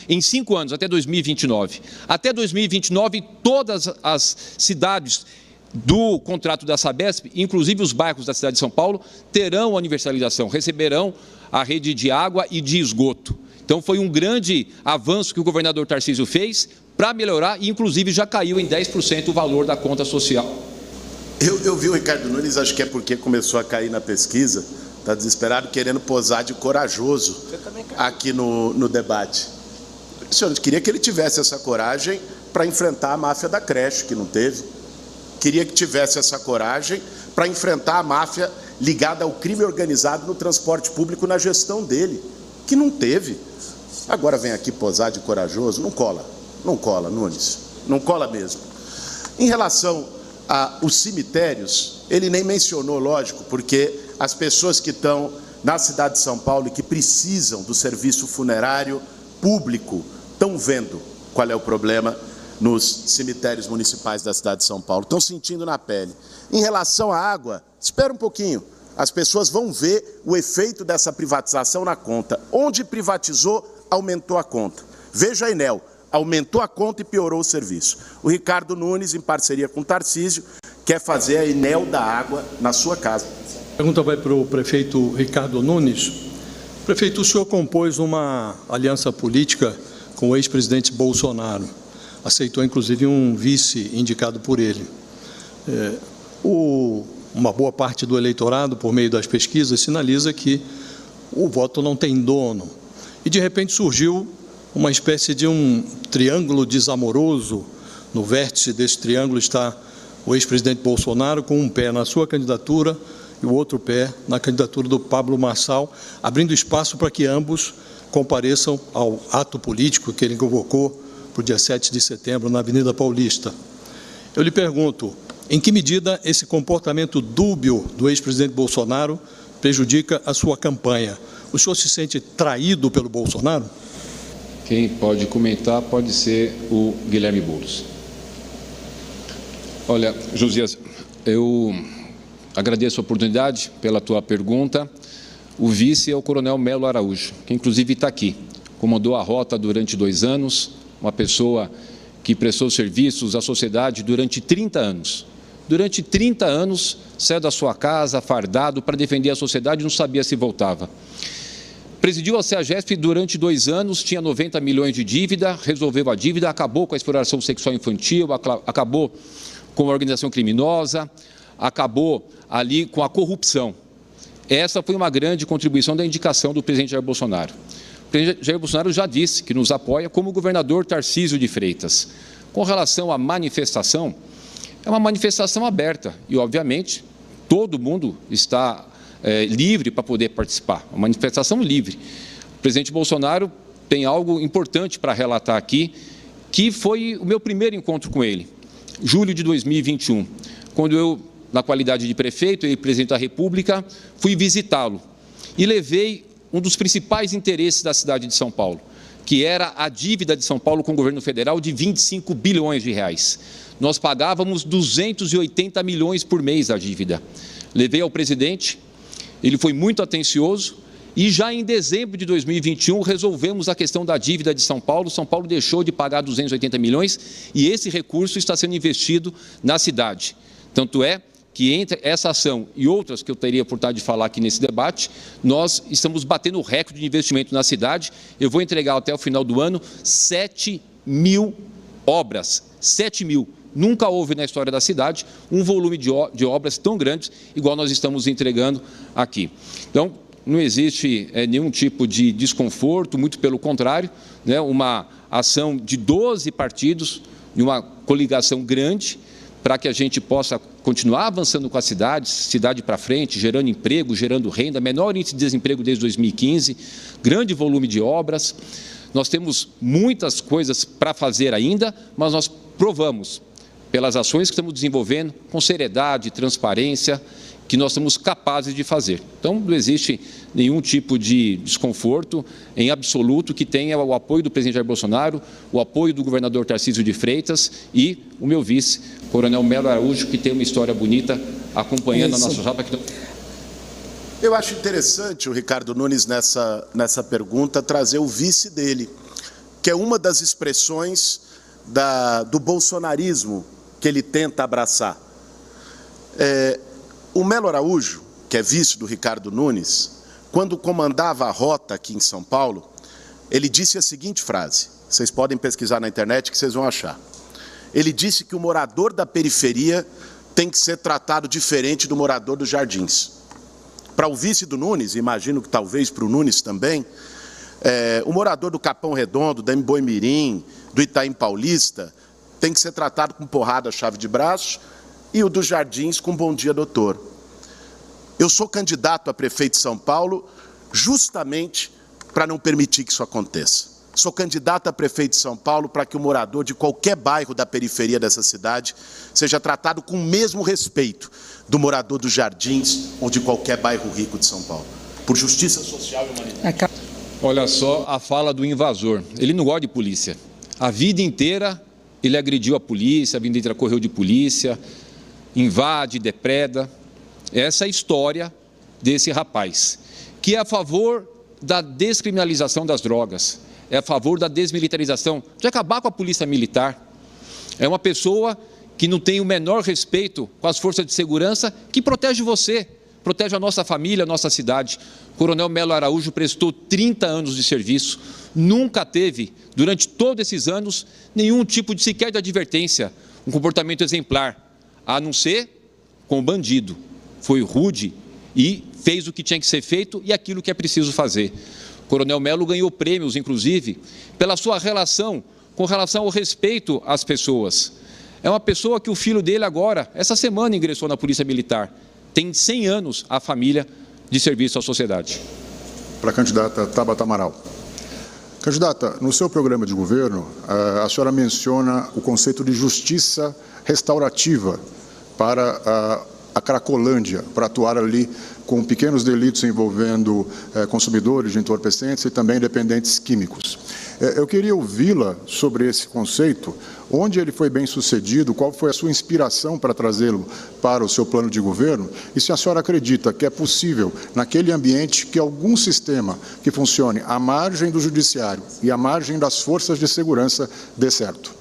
S4: em 5 anos, até 2029. Até 2029, todas as cidades do contrato da Sabesp, inclusive os bairros da cidade de São Paulo, terão a universalização, receberão a rede de água e de esgoto. Então, foi um grande avanço que o governador Tarcísio fez para melhorar e, inclusive, já caiu em 10% o valor da conta social.
S3: Eu vi o Ricardo Nunes, acho que é porque começou a cair na pesquisa, está desesperado, querendo posar de corajoso aqui no debate. Senhor, eu queria que ele tivesse essa coragem para enfrentar a máfia da creche, que não teve. Queria que tivesse essa coragem para enfrentar a máfia ligada ao crime organizado no transporte público na gestão dele, que não teve. Agora vem aqui posar de corajoso, não cola, Nunes, não cola mesmo. Em relação aos cemitérios, ele nem mencionou, lógico, porque as pessoas que estão na cidade de São Paulo e que precisam do serviço funerário público estão vendo qual é o problema. nos cemitérios municipais da cidade de São Paulo, estão sentindo na pele. Em relação à água, espera um pouquinho, as pessoas vão ver o efeito dessa privatização na conta. Onde privatizou, aumentou a conta. Veja a Enel, aumentou a conta e piorou o serviço. O Ricardo Nunes, em parceria com o Tarcísio, quer fazer a Enel da água na sua casa.
S7: A pergunta vai para o prefeito Ricardo Nunes. Prefeito, o senhor compôs uma aliança política com o ex-presidente Bolsonaro. Aceitou, inclusive, um vice indicado por ele. Uma boa parte do eleitorado, por meio das pesquisas, sinaliza que o voto não tem dono. E, de repente, surgiu uma espécie de um triângulo desamoroso. No vértice desse triângulo está o ex-presidente Bolsonaro, com um pé na sua candidatura e o outro pé na candidatura do Pablo Marçal, abrindo espaço para que ambos compareçam ao ato político que ele convocou para o dia 7 de setembro na Avenida Paulista. Eu lhe pergunto, em que medida esse comportamento dúbio do ex-presidente Bolsonaro prejudica a sua campanha? O senhor se sente traído pelo Bolsonaro?
S4: Quem pode comentar pode ser o Guilherme Boulos. Olha, Josias, eu agradeço a oportunidade pela tua pergunta. O vice é o Coronel Melo Araújo, que inclusive está aqui. Comandou a rota durante 2 anos, uma pessoa que prestou serviços à sociedade durante 30 anos. Durante 30 anos, saiu da sua casa, fardado, para defender a sociedade e não sabia se voltava. Presidiu a CEAGESP durante 2 anos, tinha 90 milhões de dívida, resolveu a dívida, acabou com a exploração sexual infantil, acabou com a organização criminosa, acabou ali com a corrupção. Essa foi uma grande contribuição da indicação do presidente Jair Bolsonaro. O presidente Jair Bolsonaro já disse que nos apoia como o governador Tarcísio de Freitas. Com relação à manifestação, é uma manifestação aberta e, obviamente, todo mundo está livre para poder participar, uma manifestação livre. O presidente Bolsonaro tem algo importante para relatar aqui, que foi o meu primeiro encontro com ele, julho de 2021, quando eu, na qualidade de prefeito e presidente da República, fui visitá-lo e levei um dos principais interesses da cidade de São Paulo, que era a dívida de São Paulo com o governo federal de 25 bilhões de reais. Nós pagávamos 280 milhões por mês da dívida. Levei ao presidente, ele foi muito atencioso e já em dezembro de 2021 resolvemos a questão da dívida de São Paulo. São Paulo deixou de pagar 280 milhões e esse recurso está sendo investido na cidade. Tanto é que entre essa ação e outras que eu teria a oportunidade de falar aqui nesse debate, nós estamos batendo o recorde de investimento na cidade. Eu vou entregar até o final do ano 7.000 obras, 7.000. Nunca houve na história da cidade um volume de obras tão grandes, igual nós estamos entregando aqui. Então, não existe nenhum tipo de desconforto, muito pelo contrário, né, uma ação de 12 partidos, de uma coligação grande, para que a gente possa continuar avançando com a cidade para frente, gerando emprego, gerando renda, menor índice de desemprego desde 2015, grande volume de obras. Nós temos muitas coisas para fazer ainda, mas nós provamos, pelas ações que estamos desenvolvendo, com seriedade e transparência, que nós somos capazes de fazer. Então, não existe nenhum tipo de desconforto, em absoluto, que tenha o apoio do presidente Jair Bolsonaro, o apoio do governador Tarcísio de Freitas e o meu vice, Coronel Melo Araújo, que tem uma história bonita acompanhando a nossa chapa.
S3: Eu acho interessante o Ricardo Nunes, nessa pergunta, trazer o vice dele, que é uma das expressões do bolsonarismo que ele tenta abraçar. O Melo Araújo, que é vice do Ricardo Nunes, quando comandava a rota aqui em São Paulo, ele disse a seguinte frase, vocês podem pesquisar na internet que vocês vão achar. Ele disse que o morador da periferia tem que ser tratado diferente do morador dos Jardins. Para o vice do Nunes, imagino que talvez para o Nunes também, o morador do Capão Redondo, da Emboimirim, do Itaim Paulista, tem que ser tratado com porrada, chave de braço, e o dos Jardins com bom dia, doutor. Eu sou candidato a prefeito de São Paulo justamente para não permitir que isso aconteça. Sou candidato a prefeito de São Paulo para que o morador de qualquer bairro da periferia dessa cidade seja tratado com o mesmo respeito do morador dos Jardins ou de qualquer bairro rico de São Paulo, por justiça social e humanidade.
S4: Olha só a fala do invasor. Ele não gosta de polícia. A vida inteira ele agrediu a polícia, a Avenida Itra correu de polícia, invade, depreda. Essa é a história desse rapaz, que é a favor da descriminalização das drogas, é a favor da desmilitarização, de acabar com a polícia militar. É uma pessoa que não tem o menor respeito com as forças de segurança, que protege você, protege a nossa família, a nossa cidade. O Coronel Melo Araújo prestou 30 anos de serviço, nunca teve, durante todos esses anos, nenhum tipo de sequer de advertência, um comportamento exemplar, a não ser com o bandido. Foi rude e fez o que tinha que ser feito e aquilo que é preciso fazer. O Coronel Melo ganhou prêmios, inclusive, pela sua relação ao respeito às pessoas. É uma pessoa que o filho dele agora, essa semana, ingressou na Polícia Militar. Tem 100 anos a família de serviço à sociedade.
S8: Para a candidata Tabata Amaral. Candidata, no seu programa de governo, a senhora menciona o conceito de justiça restaurativa para a Cracolândia, para atuar ali com pequenos delitos envolvendo consumidores de entorpecentes e também dependentes químicos. Eu queria ouvi-la sobre esse conceito, onde ele foi bem sucedido, qual foi a sua inspiração para trazê-lo para o seu plano de governo, e se a senhora acredita que é possível, naquele ambiente, que algum sistema que funcione à margem do judiciário e à margem das forças de segurança dê certo.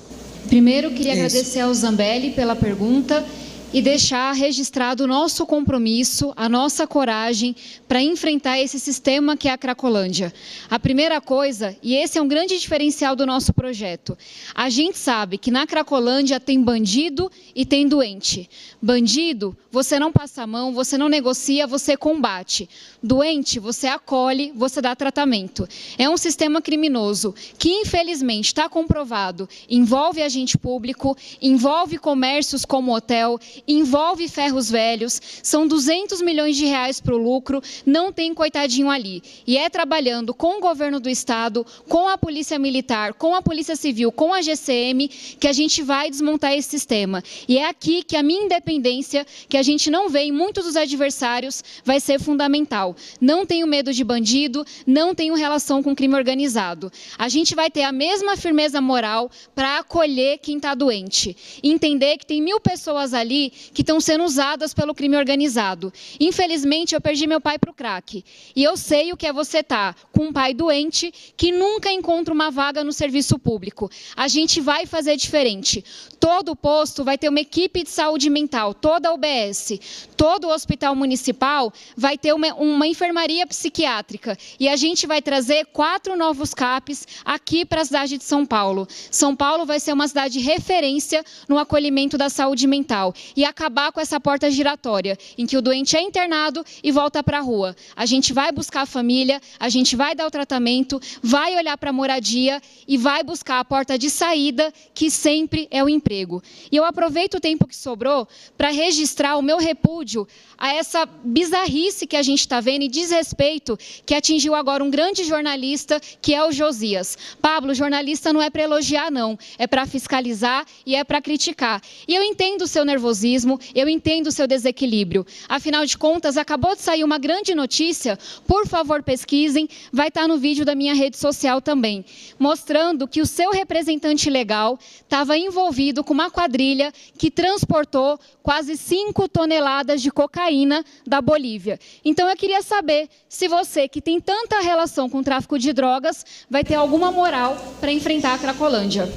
S5: Primeiro, queria agradecer ao Zambelli pela pergunta e deixar registrado o nosso compromisso, a nossa coragem para enfrentar esse sistema que é a Cracolândia. A primeira coisa, e esse é um grande diferencial do nosso projeto, a gente sabe que na Cracolândia tem bandido e tem doente. Bandido, você não passa a mão, você não negocia, você combate. Doente, você acolhe, você dá tratamento. É um sistema criminoso que, infelizmente, está comprovado, envolve agente público, envolve comércios como hotel, envolve ferros velhos, são 200 milhões de reais para o lucro, não tem coitadinho ali. E é trabalhando com o governo do Estado, com a Polícia Militar, com a Polícia Civil, com a GCM, que a gente vai desmontar esse sistema. E é aqui que a minha independência, que a gente não vê em muitos dos adversários, vai ser fundamental. Não tenho medo de bandido, não tenho relação com crime organizado. A gente vai ter a mesma firmeza moral para acolher quem está doente. Entender que tem 1000 pessoas ali que estão sendo usadas pelo crime organizado. Infelizmente, eu perdi meu pai para o crack. E eu sei o que é você estar com um pai doente que nunca encontra uma vaga no serviço público. A gente vai fazer diferente. Todo posto vai ter uma equipe de saúde mental, toda a UBS, todo o hospital municipal vai ter uma enfermaria psiquiátrica. E a gente vai trazer 4 novos CAPs aqui para a cidade de São Paulo. São Paulo vai ser uma cidade de referência no acolhimento da saúde mental. E acabar com essa porta giratória, em que o doente é internado e volta para a rua. A gente vai buscar a família, a gente vai dar o tratamento, vai olhar para a moradia e vai buscar a porta de saída, que sempre é o emprego. E eu aproveito o tempo que sobrou para registrar o meu repúdio a essa bizarrice que a gente está vendo e desrespeito que atingiu agora um grande jornalista, que é o Josias. Pablo, jornalista não é para elogiar, não. É para fiscalizar e é para criticar. E eu entendo o seu nervosismo, eu entendo o seu desequilíbrio. Afinal de contas, acabou de sair uma grande notícia, por favor pesquisem, vai estar no vídeo da minha rede social também, mostrando que o seu representante legal estava envolvido com uma quadrilha que transportou quase 5 toneladas de cocaína da Bolívia. Então eu queria saber se você, que tem tanta relação com o tráfico de drogas, vai ter alguma moral para enfrentar a Cracolândia.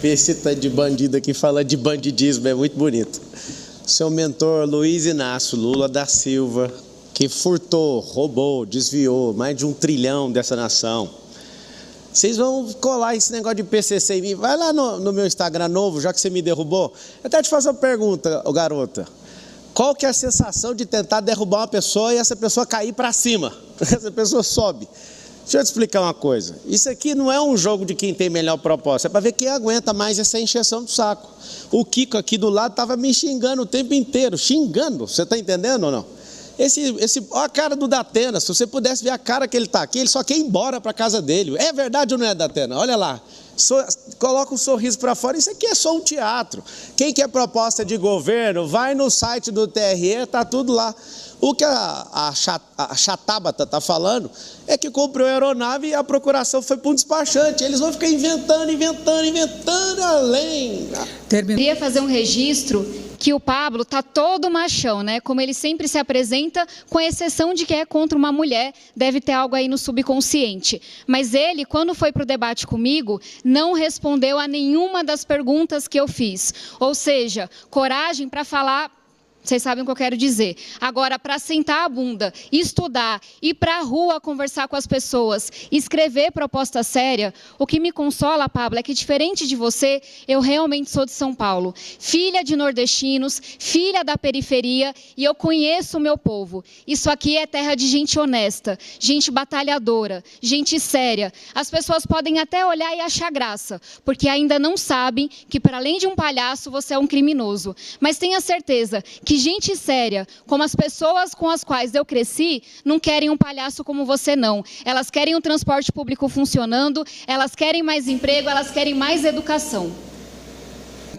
S1: Esse tanto de bandido aqui fala de bandidismo, é muito bonito. Seu mentor Luiz Inácio Lula da Silva, que furtou, roubou, desviou mais de 1 trilhão dessa nação. Vocês vão colar esse negócio de PCC em mim? Vai lá no meu Instagram novo, já que você me derrubou. Eu até te faço uma pergunta, garota. Qual que é a sensação de tentar derrubar uma pessoa e essa pessoa cair para cima? Essa pessoa sobe. Deixa eu te explicar uma coisa. Isso aqui não é um jogo de quem tem melhor proposta. É para ver quem aguenta mais essa encheção do saco. O Kiko aqui do lado estava me xingando o tempo inteiro. Xingando. Você está entendendo ou não? Olha a cara do Datena. Se você pudesse ver a cara que ele está aqui, ele só quer ir embora para a casa dele. É verdade ou não é, Datena? Olha lá. Coloca um sorriso para fora. Isso aqui é só um teatro. Quem quer proposta de governo, vai no site do TRE, está tudo lá. O que a Chatábata está falando é que comprou a aeronave e a procuração foi para um despachante. Eles vão ficar inventando além.
S5: Queria fazer um registro que o Pablo está todo machão, né? Como ele sempre se apresenta, com exceção de que é contra uma mulher, deve ter algo aí no subconsciente. Mas ele, quando foi para o debate comigo, não respondeu a nenhuma das perguntas que eu fiz. Ou seja, coragem para falar... Vocês sabem o que eu quero dizer. Agora, para sentar a bunda, estudar, ir para a rua conversar com as pessoas, escrever proposta séria, o que me consola, Pablo, é que, diferente de você, eu realmente sou de São Paulo. Filha de nordestinos, filha da periferia, e eu conheço o meu povo. Isso aqui é terra de gente honesta, gente batalhadora, gente séria. As pessoas podem até olhar e achar graça, porque ainda não sabem que, para além de um palhaço, você é um criminoso. Mas tenha certeza que gente séria, como as pessoas com as quais eu cresci, não querem um palhaço como você, não. Elas querem um transporte público funcionando, elas querem mais emprego, elas querem mais educação.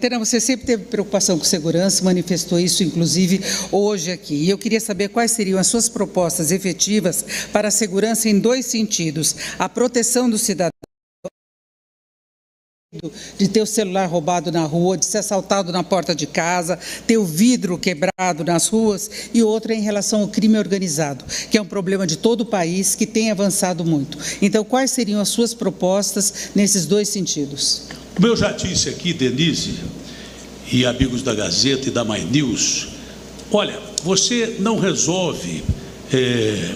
S2: Terão, você sempre teve preocupação com segurança, manifestou isso, inclusive, hoje aqui. E eu queria saber quais seriam as suas propostas efetivas para a segurança em dois sentidos. A proteção do cidadão, de ter o celular roubado na rua, de ser assaltado na porta de casa, ter o vidro quebrado nas ruas, e outra em relação ao crime organizado, que é um problema de todo o país, que tem avançado muito. Então, quais seriam as suas propostas nesses dois sentidos?
S6: Como eu já disse aqui, Denise, e amigos da Gazeta e da My News, olha, você não resolve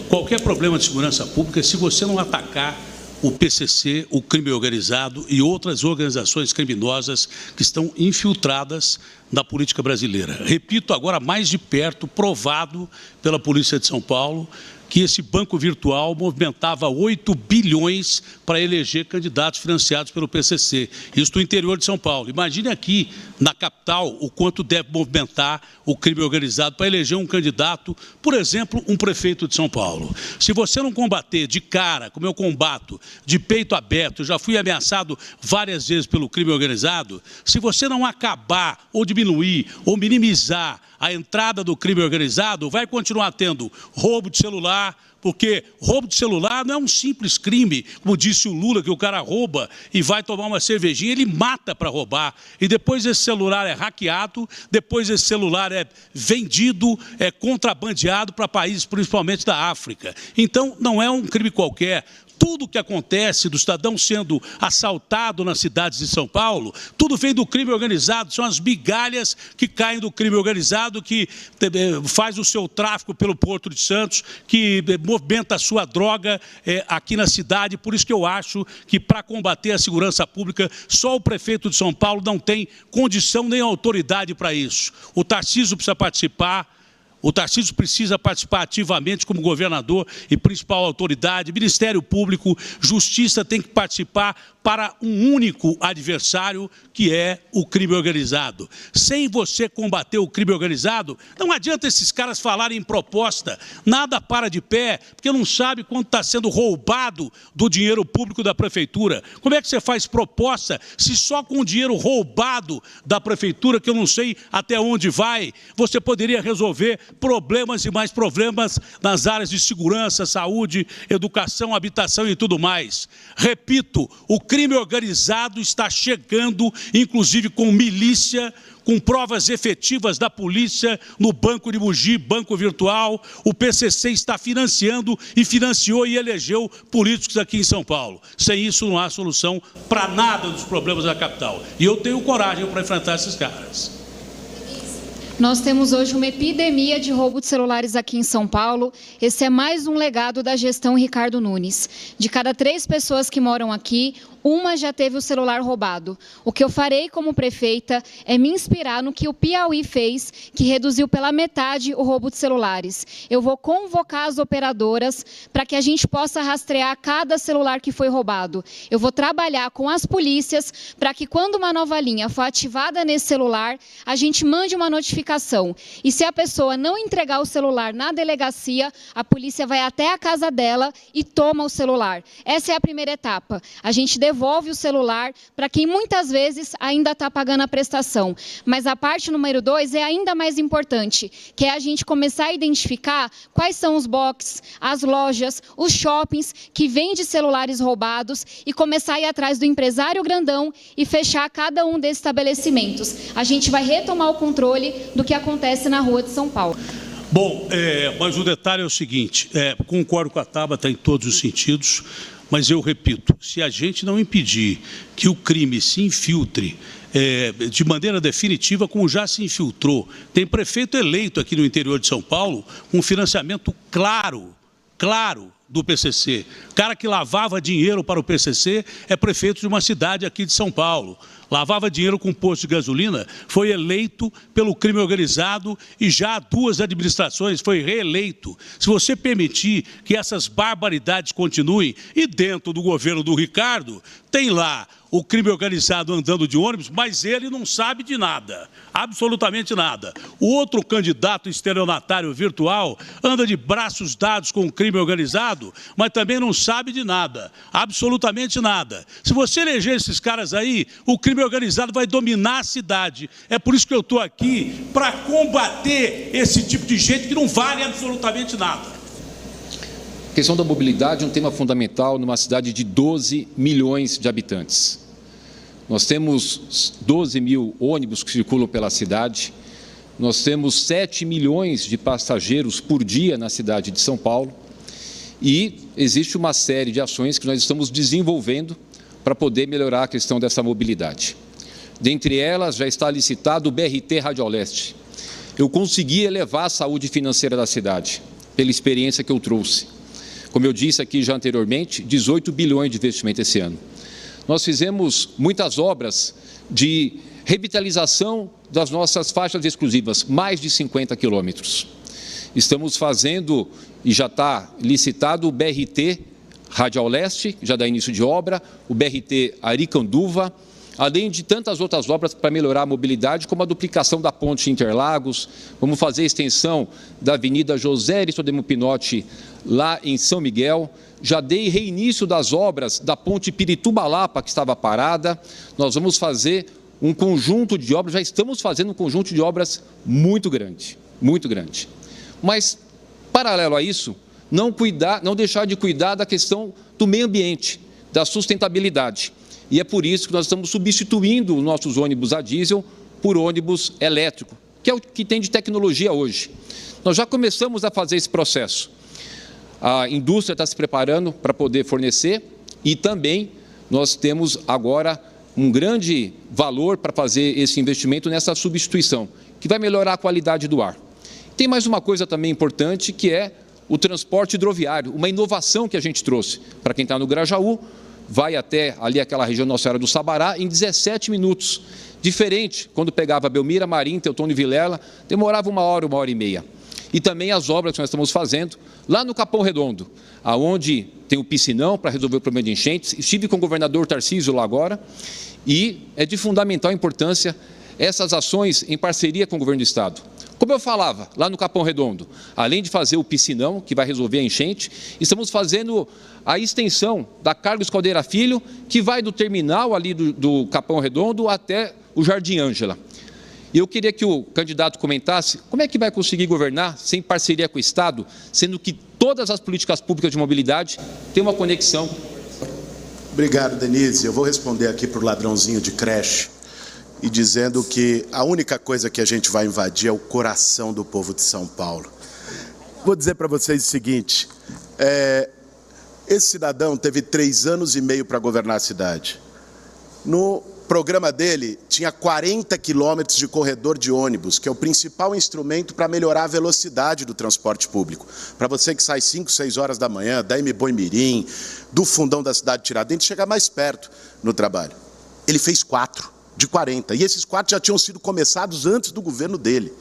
S6: qualquer problema de segurança pública se você não atacar o PCC, o crime organizado e outras organizações criminosas que estão infiltradas na política brasileira. Repito agora mais de perto, provado pela Polícia de São Paulo, que esse banco virtual movimentava 8 bilhões para eleger candidatos financiados pelo PCC. Isso no interior de São Paulo. Imagine aqui, na capital, o quanto deve movimentar o crime organizado para eleger um candidato, por exemplo, um prefeito de São Paulo. Se você não combater de cara, como eu combato, de peito aberto, eu já fui ameaçado várias vezes pelo crime organizado, se você não acabar, ou diminuir, ou minimizar a entrada do crime organizado, vai continuar tendo roubo de celular, porque roubo de celular não é um simples crime, como disse o Lula, que o cara rouba e vai tomar uma cervejinha, ele mata para roubar. E depois esse celular é hackeado, depois esse celular é vendido, é contrabandeado para países, principalmente da África. Então, não é um crime qualquer. Tudo que acontece do cidadão sendo assaltado nas cidades de São Paulo, tudo vem do crime organizado, são as migalhas que caem do crime organizado, que faz o seu tráfico pelo Porto de Santos, que movimenta a sua droga aqui na cidade. Por isso que eu acho que, para combater a segurança pública, só o prefeito de São Paulo não tem condição nem autoridade para isso. O Tarcísio precisa participar. O Tarcísio precisa participar ativamente como governador e principal autoridade, Ministério Público, Justiça tem que participar para um único adversário, que é o crime organizado. Sem você combater o crime organizado, não adianta esses caras falarem em proposta, nada para de pé, porque não sabe quanto está sendo roubado do dinheiro público da prefeitura. Como é que você faz proposta se só com o dinheiro roubado da prefeitura, que eu não sei até onde vai, você poderia resolver problemas e mais problemas nas áreas de segurança, saúde, educação, habitação e tudo mais. Repito, o crime organizado está chegando, inclusive com milícia, com provas efetivas da polícia no Banco de Mogi, banco virtual. O PCC está financiando e financiou e elegeu políticos aqui em São Paulo. Sem isso não há solução para nada dos problemas da capital. E eu tenho coragem para enfrentar esses caras.
S5: Nós temos hoje uma epidemia de roubo de celulares aqui em São Paulo. Esse é mais um legado da gestão Ricardo Nunes. De cada 3 pessoas que moram aqui, uma já teve o celular roubado. O que eu farei como prefeita é me inspirar no que o Piauí fez, que reduziu pela metade o roubo de celulares. Eu vou convocar as operadoras para que a gente possa rastrear cada celular que foi roubado. Eu vou trabalhar com as polícias para que, quando uma nova linha for ativada nesse celular, a gente mande uma notificação. E se a pessoa não entregar o celular na delegacia, a polícia vai até a casa dela e toma o celular. Essa é a primeira etapa. A gente devolve devolve o celular para quem muitas vezes ainda está pagando a prestação. Mas a parte número 2 é ainda mais importante, que é a gente começar a identificar quais são os boxes, as lojas, os shoppings que vendem celulares roubados e começar a ir atrás do empresário grandão e fechar cada um desses estabelecimentos. A gente vai retomar o controle do que acontece na rua de São Paulo.
S6: Bom, mas o detalhe é o seguinte, concordo com a Tabata em todos os sentidos, mas eu repito, se a gente não impedir que o crime se infiltre de maneira definitiva, como já se infiltrou, tem prefeito eleito aqui no interior de São Paulo com financiamento claro do PCC. Cara que lavava dinheiro para o PCC é prefeito de uma cidade aqui de São Paulo. Lavava dinheiro com posto de gasolina, foi eleito pelo crime organizado e já há 2 administrações foi reeleito. Se você permitir que essas barbaridades continuem, e dentro do governo do Ricardo, tem lá o crime organizado andando de ônibus, mas ele não sabe de nada, absolutamente nada. O outro candidato estelionatário virtual anda de braços dados com o crime organizado, mas também não sabe de nada, absolutamente nada. Se você eleger esses caras aí, o crime organizado vai dominar a cidade. É por isso que eu estou aqui, para combater esse tipo de gente que não vale absolutamente nada.
S4: A questão da mobilidade é um tema fundamental numa cidade de 12 milhões de habitantes. Nós temos 12 mil ônibus que circulam pela cidade, nós temos 7 milhões de passageiros por dia na cidade de São Paulo e existe uma série de ações que nós estamos desenvolvendo para poder melhorar a questão dessa mobilidade. Dentre elas, já está licitado o BRT Radioleste. Eu consegui elevar a saúde financeira da cidade, pela experiência que eu trouxe. Como eu disse aqui já anteriormente, 18 bilhões de investimento esse ano. Nós fizemos muitas obras de revitalização das nossas faixas exclusivas, mais de 50 quilômetros. Estamos fazendo, e já está licitado, o BRT Radioleste, já dá início de obra, o BRT Aricanduva, além de tantas outras obras para melhorar a mobilidade, como a duplicação da ponte Interlagos. Vamos fazer a extensão da Avenida José Aristodemo Pinotti, lá em São Miguel. Já dei reinício das obras da ponte Pirituba-Lapa, que estava parada. Nós vamos fazer um conjunto de obras, já estamos fazendo um conjunto de obras muito grande, muito grande. Mas, paralelo a isso, não deixar de cuidar da questão do meio ambiente, da sustentabilidade. E é por isso que nós estamos substituindo os nossos ônibus a diesel por ônibus elétrico, que é o que tem de tecnologia hoje. Nós já começamos a fazer esse processo. A indústria está se preparando para poder fornecer e também nós temos agora um grande valor para fazer esse investimento nessa substituição, que vai melhorar a qualidade do ar. Tem mais uma coisa também importante, que é o transporte hidroviário, uma inovação que a gente trouxe para quem está no Grajaú, vai até ali aquela região Nossa Senhora do Sabará em 17 minutos. Diferente, quando pegava Belmira, Marim, Teutônio e Vilela, demorava 1 hora, 1 hora e meia. E também as obras que nós estamos fazendo lá no Capão Redondo, aonde tem o piscinão para resolver o problema de enchentes. Estive com o governador Tarcísio lá agora e é de fundamental importância essas ações em parceria com o governo do Estado. Como eu falava, lá no Capão Redondo, além de fazer o piscinão, que vai resolver a enchente, estamos fazendo a extensão da Carlos Caldeira Filho, que vai do terminal ali do Capão Redondo até o Jardim Ângela. E eu queria que o candidato comentasse como é que vai conseguir governar sem parceria com o Estado, sendo que todas as políticas públicas de mobilidade têm uma conexão.
S3: Obrigado, Denise. Eu vou responder aqui para o ladrãozinho de creche e dizendo que a única coisa que a gente vai invadir é o coração do povo de São Paulo. Vou dizer para vocês o seguinte, esse cidadão teve 3 anos e meio para governar a cidade. No programa dele, tinha 40 quilômetros de corredor de ônibus, que é o principal instrumento para melhorar a velocidade do transporte público. Para você que sai 5, 6 horas da manhã, da Boimirim, do fundão da cidade de Tiradentes, chegar mais perto no trabalho. Ele fez 4 de 40, e esses 4 já tinham sido começados antes do governo dele.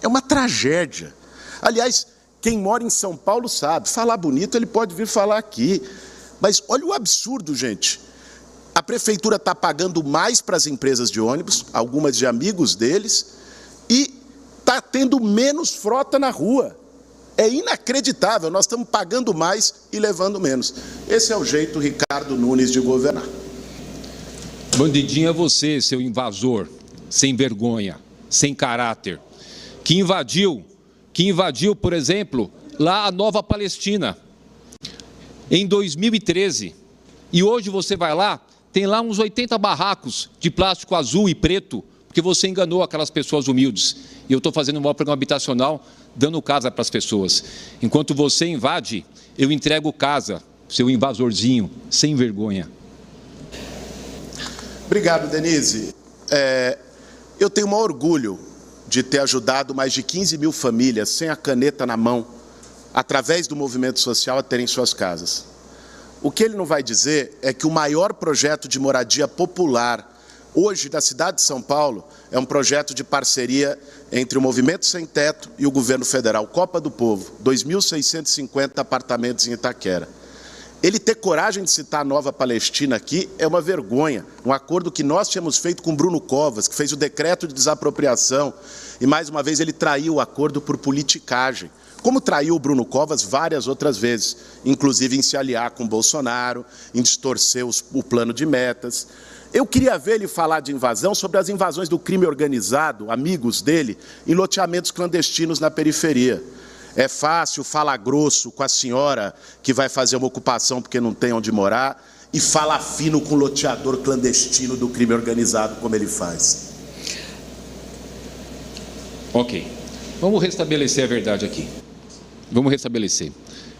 S3: É uma tragédia. Aliás, quem mora em São Paulo sabe, falar bonito ele pode vir falar aqui, mas olha o absurdo, gente. A prefeitura está pagando mais para as empresas de ônibus, algumas de amigos deles, e está tendo menos frota na rua. É inacreditável, nós estamos pagando mais e levando menos. Esse é o jeito Ricardo Nunes de governar.
S4: Bandidinho é você, seu invasor, sem vergonha, sem caráter, que invadiu, por exemplo, lá a Nova Palestina, em 2013. E hoje você vai lá, tem lá uns 80 barracos de plástico azul e preto, porque você enganou aquelas pessoas humildes. E eu estou fazendo um maior programa habitacional, dando casa para as pessoas. Enquanto você invade, eu entrego casa, seu invasorzinho, sem vergonha.
S3: Obrigado, Denise. Eu tenho o maior orgulho de ter ajudado mais de 15 mil famílias, sem a caneta na mão, através do movimento social, a terem suas casas. O que ele não vai dizer é que o maior projeto de moradia popular, hoje, da cidade de São Paulo, é um projeto de parceria entre o Movimento Sem Teto e o governo federal, Copa do Povo, 2.650 apartamentos em Itaquera. Ele ter coragem de citar a Nova Palestina aqui é uma vergonha. Um acordo que nós tínhamos feito com Bruno Covas, que fez o decreto de desapropriação, e mais uma vez ele traiu o acordo por politicagem. Como traiu o Bruno Covas várias outras vezes, inclusive em se aliar com Bolsonaro, em distorcer o plano de metas. Eu queria ver ele falar de invasão sobre as invasões do crime organizado, amigos dele, em loteamentos clandestinos na periferia. É fácil falar grosso com a senhora que vai fazer uma ocupação porque não tem onde morar e falar fino com o loteador clandestino do crime organizado, como ele faz.
S4: Ok. Vamos restabelecer a verdade aqui. Vamos restabelecer.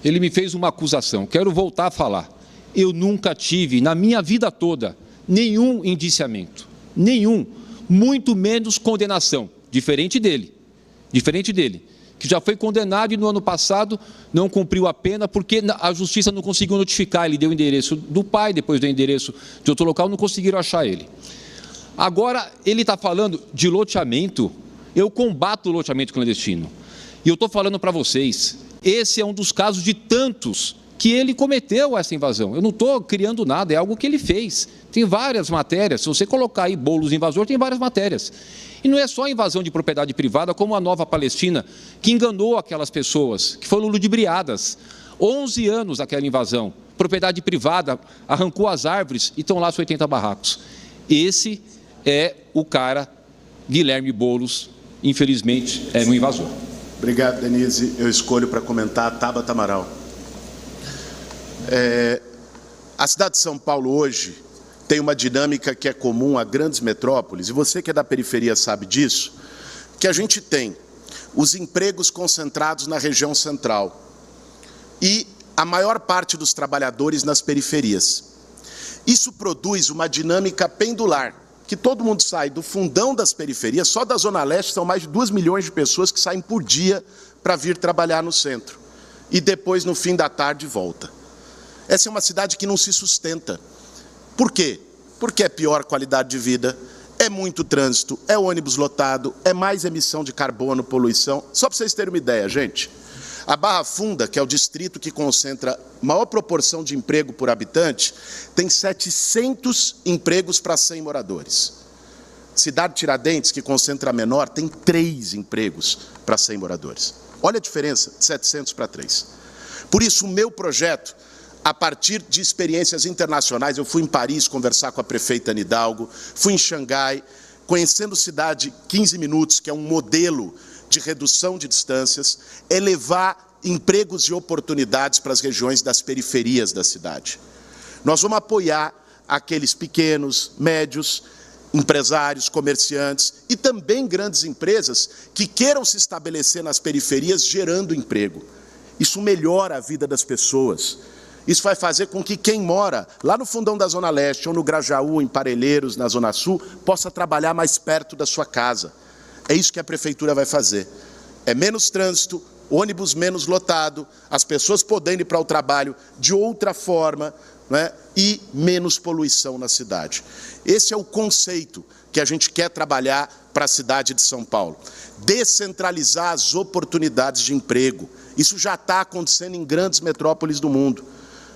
S4: Ele me fez uma acusação. Quero voltar a falar. Eu nunca tive, na minha vida toda, nenhum indiciamento. Nenhum. Muito menos condenação. Diferente dele. Que já foi condenado e no ano passado não cumpriu a pena porque a justiça não conseguiu notificar. Ele deu o endereço do pai, depois deu o endereço de outro local, não conseguiram achar ele. Agora, ele está falando de loteamento. Eu combato o loteamento clandestino. E eu estou falando para vocês, esse é um dos casos de tantos que ele cometeu essa invasão. Eu não estou criando nada, é algo que ele fez. Tem várias matérias, se você colocar aí Boulos invasor, tem várias matérias. E não é só a invasão de propriedade privada, como a Nova Palestina, que enganou aquelas pessoas, que foram ludibriadas. 11 anos aquela invasão, propriedade privada, arrancou as árvores e estão lá os 80 barracos. Esse é o cara, Guilherme Boulos, infelizmente, é um invasor.
S3: Obrigado, Denise. Eu escolho para comentar a Tabata Amaral. A cidade de São Paulo hoje tem uma dinâmica que é comum a grandes metrópoles, e você que é da periferia sabe disso, que a gente tem os empregos concentrados na região central e a maior parte dos trabalhadores nas periferias. Isso produz uma dinâmica pendular, que todo mundo sai do fundão das periferias, só da Zona Leste são mais de 2 milhões de pessoas que saem por dia para vir trabalhar no centro. E depois, no fim da tarde, volta. Essa é uma cidade que não se sustenta. Por quê? Porque é pior qualidade de vida, é muito trânsito, é ônibus lotado, é mais emissão de carbono, poluição. Só para vocês terem uma ideia, gente, a Barra Funda, que é o distrito que concentra maior proporção de emprego por habitante, tem 700 empregos para 100 moradores. Cidade Tiradentes, que concentra menor, tem 3 empregos para 100 moradores. Olha a diferença, de 700 para 3. Por isso, o meu projeto, a partir de experiências internacionais, eu fui em Paris conversar com a prefeita Anne Hidalgo, fui em Xangai, conhecendo cidade 15 minutos, que é um modelo de redução de distâncias, é levar empregos e oportunidades para as regiões das periferias da cidade. Nós vamos apoiar aqueles pequenos, médios, empresários, comerciantes e também grandes empresas que queiram se estabelecer nas periferias gerando emprego. Isso melhora a vida das pessoas. Isso vai fazer com que quem mora lá no fundão da Zona Leste ou no Grajaú, em Parelheiros, na Zona Sul, possa trabalhar mais perto da sua casa. É isso que a prefeitura vai fazer. É menos trânsito, ônibus menos lotado, as pessoas podendo ir para o trabalho de outra forma, né, e menos poluição na cidade. Esse é o conceito que a gente quer trabalhar para a cidade de São Paulo. Descentralizar as oportunidades de emprego. Isso já está acontecendo em grandes metrópoles do mundo.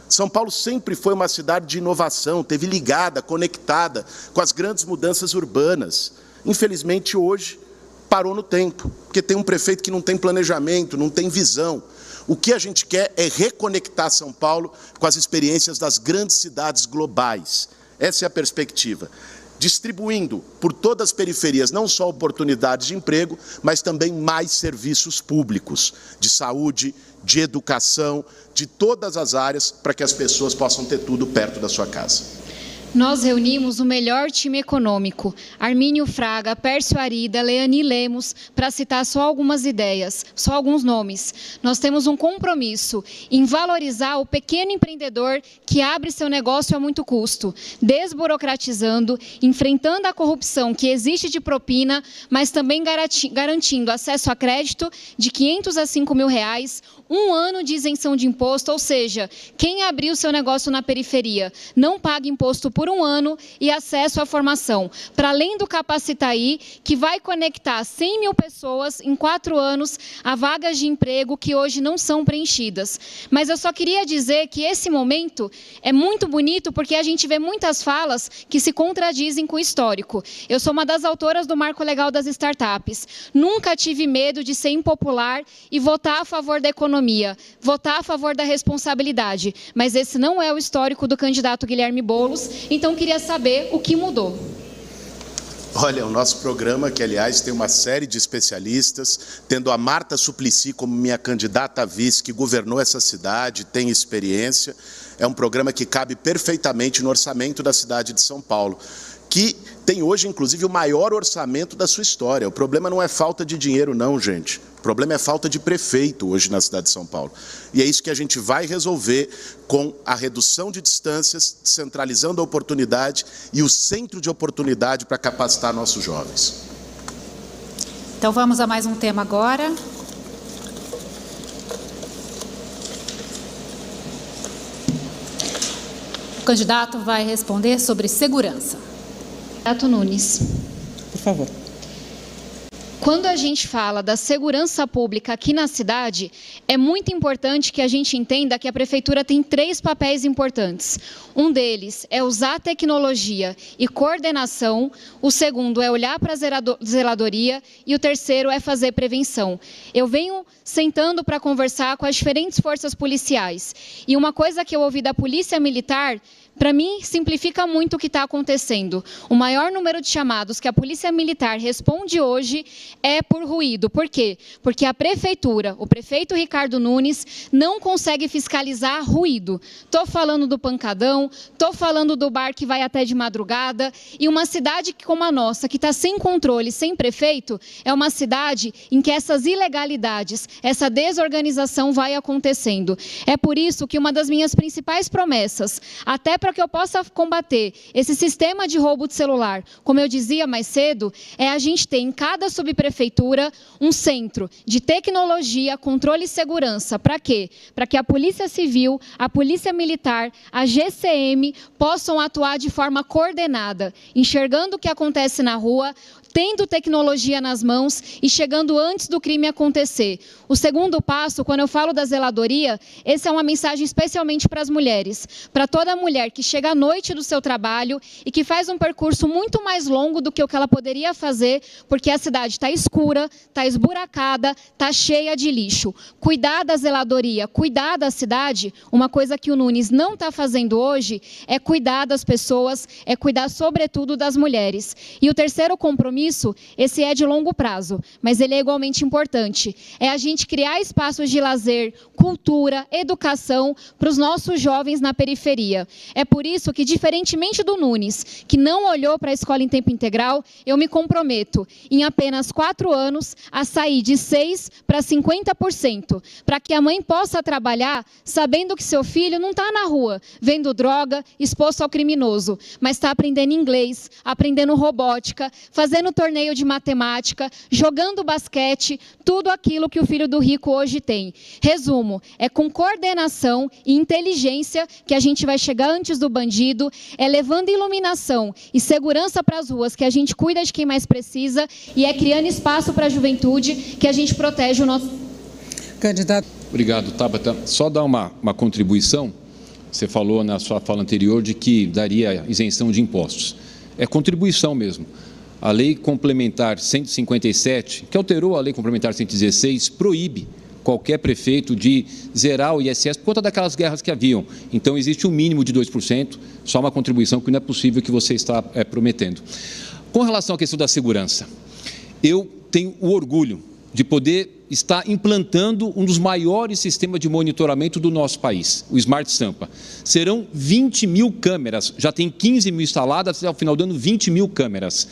S3: São Paulo sempre foi uma cidade de inovação, teve ligada, conectada com as grandes mudanças urbanas. Infelizmente, hoje, parou no tempo, porque tem um prefeito que não tem planejamento, não tem visão. O que a gente quer é reconectar São Paulo com as experiências das grandes cidades globais. Essa é a perspectiva. Distribuindo por todas as periferias não só oportunidades de emprego, mas também mais serviços públicos, de saúde, de educação, de todas as áreas, para que as pessoas possam ter tudo perto da sua casa.
S5: Nós reunimos o melhor time econômico, Armínio Fraga, Pércio Arida, Leani Lemos, para citar só algumas ideias, só alguns nomes. Nós temos um compromisso em valorizar o pequeno empreendedor que abre seu negócio a muito custo, desburocratizando, enfrentando a corrupção que existe de propina, mas também garantindo acesso a crédito de R$500 a R$5.000, 1 ano de isenção de imposto, ou seja, quem abriu seu negócio na periferia não paga imposto por 1 ano e acesso à formação, para além do Capacitaí, que vai conectar 100 mil pessoas em 4 anos a vagas de emprego que hoje não são preenchidas. Mas eu só queria dizer que esse momento é muito bonito porque a gente vê muitas falas que se contradizem com o histórico. Eu sou uma das autoras do Marco Legal das Startups. Nunca tive medo de ser impopular e votar a favor da economia, votar a favor da responsabilidade, mas esse não é o histórico do candidato Guilherme Boulos. Então, queria saber o que mudou.
S3: Olha, o nosso programa, que aliás tem uma série de especialistas, tendo a Marta Suplicy como minha candidata a vice, que governou essa cidade, tem experiência, é um programa que cabe perfeitamente no orçamento da cidade de São Paulo, que tem hoje, inclusive, o maior orçamento da sua história. O problema não é falta de dinheiro, não, gente. O problema é falta de prefeito hoje na cidade de São Paulo. E é isso que a gente vai resolver com a redução de distâncias, centralizando a oportunidade e o centro de oportunidade para capacitar nossos jovens.
S9: Então, vamos a mais um tema agora. O candidato vai responder sobre segurança.
S5: Candidato Nunes.
S2: Por favor.
S5: Quando a gente fala da segurança pública aqui na cidade, é muito importante que a gente entenda que a Prefeitura tem 3 papéis importantes. Um deles é usar a tecnologia e coordenação, o segundo é olhar para a zeladoria e o terceiro é fazer prevenção. Eu venho sentando para conversar com as diferentes forças policiais e uma coisa que eu ouvi da Polícia Militar, para mim, simplifica muito o que está acontecendo. O maior número de chamados que a Polícia Militar responde hoje é por ruído. Por quê? Porque a Prefeitura, o prefeito Ricardo Nunes, não consegue fiscalizar ruído. Estou falando do pancadão, estou falando do bar que vai até de madrugada, e uma cidade como a nossa, que está sem controle, sem prefeito, é uma cidade em que essas ilegalidades, essa desorganização vai acontecendo. É por isso que uma das minhas principais promessas, até para que eu possa combater esse sistema de roubo de celular, como eu dizia mais cedo, é a gente ter em cada subprefeitura um centro de tecnologia, controle e segurança. Para quê? Para que a Polícia Civil, a Polícia Militar, a GCM possam atuar de forma coordenada, enxergando o que acontece na rua, tendo tecnologia nas mãos e chegando antes do crime acontecer. O segundo passo, quando eu falo da zeladoria, essa é uma mensagem especialmente para as mulheres, para toda mulher que chega à noite do seu trabalho e que faz um percurso muito mais longo do que o que ela poderia fazer, porque a cidade está escura, está esburacada, está cheia de lixo. Cuidar da zeladoria, cuidar da cidade, uma coisa que o Nunes não está fazendo hoje, é cuidar das pessoas, é cuidar sobretudo das mulheres. E o terceiro compromisso, esse é de longo prazo, mas ele é igualmente importante. É a gente criar espaços de lazer, cultura, educação para os nossos jovens na periferia. É por isso que, diferentemente do Nunes, que não olhou para a escola em tempo integral, eu me comprometo, em apenas 4 anos, a sair de 6% para 50%, para que a mãe possa trabalhar sabendo que seu filho não está na rua, vendo droga, exposto ao criminoso, mas está aprendendo inglês, aprendendo robótica, fazendo torneio de matemática, jogando basquete, tudo aquilo que o filho do rico hoje tem. Resumo, é com coordenação e inteligência que a gente vai chegar antes do bandido, é levando iluminação e segurança para as ruas que a gente cuida de quem mais precisa e é criando espaço para a juventude que a gente protege o nosso...
S2: Candidato.
S4: Obrigado, Tabata. Só dar uma contribuição. Você falou na sua fala anterior de que daria isenção de impostos. É contribuição mesmo. A Lei Complementar 157, que alterou a Lei Complementar 116, proíbe qualquer prefeito de zerar o ISS por conta daquelas guerras que haviam. Então, existe um mínimo de 2%, só uma contribuição que não é possível que você está prometendo. Com relação à questão da segurança, eu tenho o orgulho de poder estar implantando um dos maiores sistemas de monitoramento do nosso país, o Smart Sampa. Serão 20 mil câmeras, já tem 15 mil instaladas, até o final do ano 20 mil câmeras.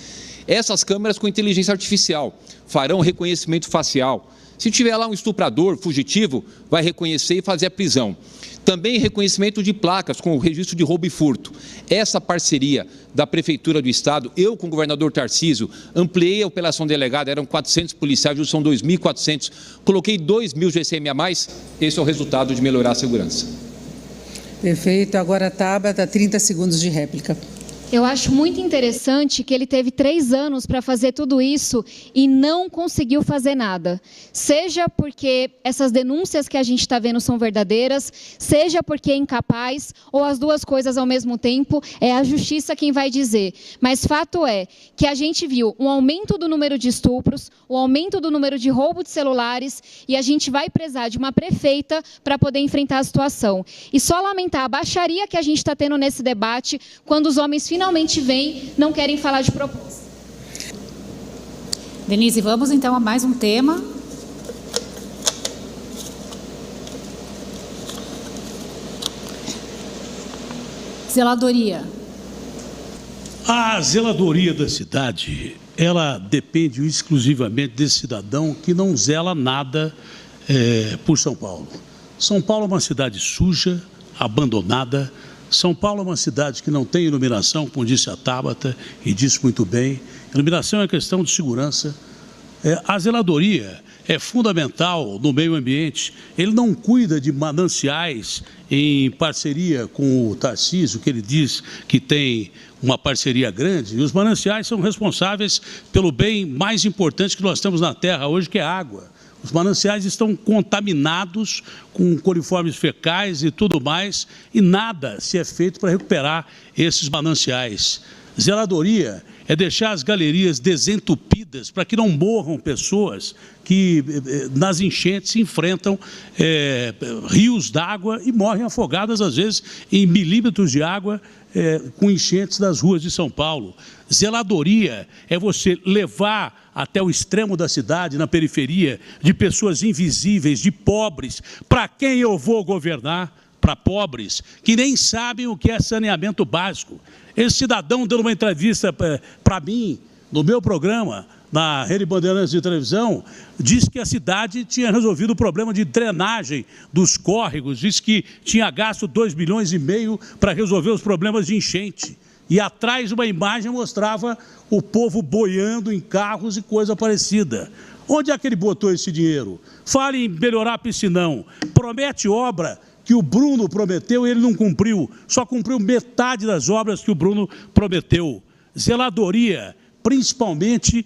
S4: Essas câmeras com inteligência artificial farão reconhecimento facial. Se tiver lá um estuprador, fugitivo, vai reconhecer e fazer a prisão. Também reconhecimento de placas com o registro de roubo e furto. Essa parceria da Prefeitura do Estado, eu com o governador Tarcísio, ampliei a operação delegada, eram 400 policiais, hoje são 2.400, coloquei 2.000 GCM a mais, esse é o resultado de melhorar a segurança.
S2: Perfeito, agora Tabata, 30 segundos de réplica.
S5: Eu acho muito interessante que ele teve 3 anos para fazer tudo isso e não conseguiu fazer nada. Seja porque essas denúncias que a gente está vendo são verdadeiras, seja porque é incapaz, ou as duas coisas ao mesmo tempo, é a justiça quem vai dizer. Mas fato é que a gente viu um aumento do número de estupros, o aumento do número de roubo de celulares, e a gente vai precisar de uma prefeita para poder enfrentar a situação. E só lamentar a baixaria que a gente está tendo nesse debate, quando os homens finalmente vêm, não querem falar de proposta.
S9: Denise, vamos então a mais um tema. Zeladoria.
S6: A zeladoria da cidade, ela depende exclusivamente desse cidadão que não zela nada por São Paulo. São Paulo é uma cidade suja, abandonada. São Paulo é uma cidade que não tem iluminação, como disse a Tabata, e disse muito bem. Iluminação é questão de segurança. A zeladoria é fundamental no meio ambiente. Ele não cuida de mananciais em parceria com o Tarcísio, que ele diz que tem uma parceria grande. E os mananciais são responsáveis pelo bem mais importante que nós temos na terra hoje, que é a água. Os mananciais estão contaminados com coliformes fecais e tudo mais, e nada se é feito para recuperar esses mananciais. Zeladoria é deixar as galerias desentupidas para que não morram pessoas que nas enchentes enfrentam rios d'água e morrem afogadas, às vezes, em milímetros de água com enchentes das ruas de São Paulo. Zeladoria é você levar até o extremo da cidade, na periferia, de pessoas invisíveis, de pobres, para quem eu vou governar? Para pobres, que nem sabem o que é saneamento básico. Esse cidadão dando uma entrevista para mim, no meu programa, na Rede Bandeirantes de televisão, disse que a cidade tinha resolvido o problema de drenagem dos córregos, disse que tinha gasto 2,5 milhões para resolver os problemas de enchente. E atrás uma imagem mostrava o povo boiando em carros e coisa parecida. Onde é que ele botou esse dinheiro? Fale em melhorar piscinão, promete obra que o Bruno prometeu e ele não cumpriu, só cumpriu metade das obras que o Bruno prometeu. Zeladoria, principalmente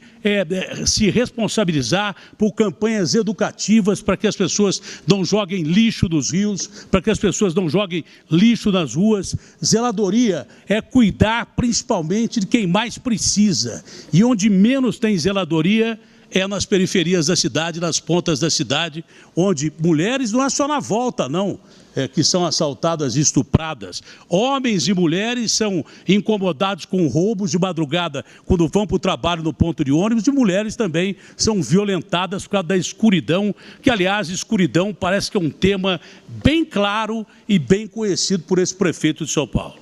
S6: se responsabilizar por campanhas educativas para que as pessoas não joguem lixo nos rios, para que as pessoas não joguem lixo nas ruas. Zeladoria é cuidar principalmente de quem mais precisa. E onde menos tem zeladoria é nas periferias da cidade, nas pontas da cidade, onde mulheres não é só na volta, não. Que são assaltadas e estupradas. Homens e mulheres são incomodados com roubos de madrugada quando vão para o trabalho no ponto de ônibus, e mulheres também são violentadas por causa da escuridão, que, aliás, escuridão parece que é um tema bem claro e bem conhecido por esse prefeito de São Paulo.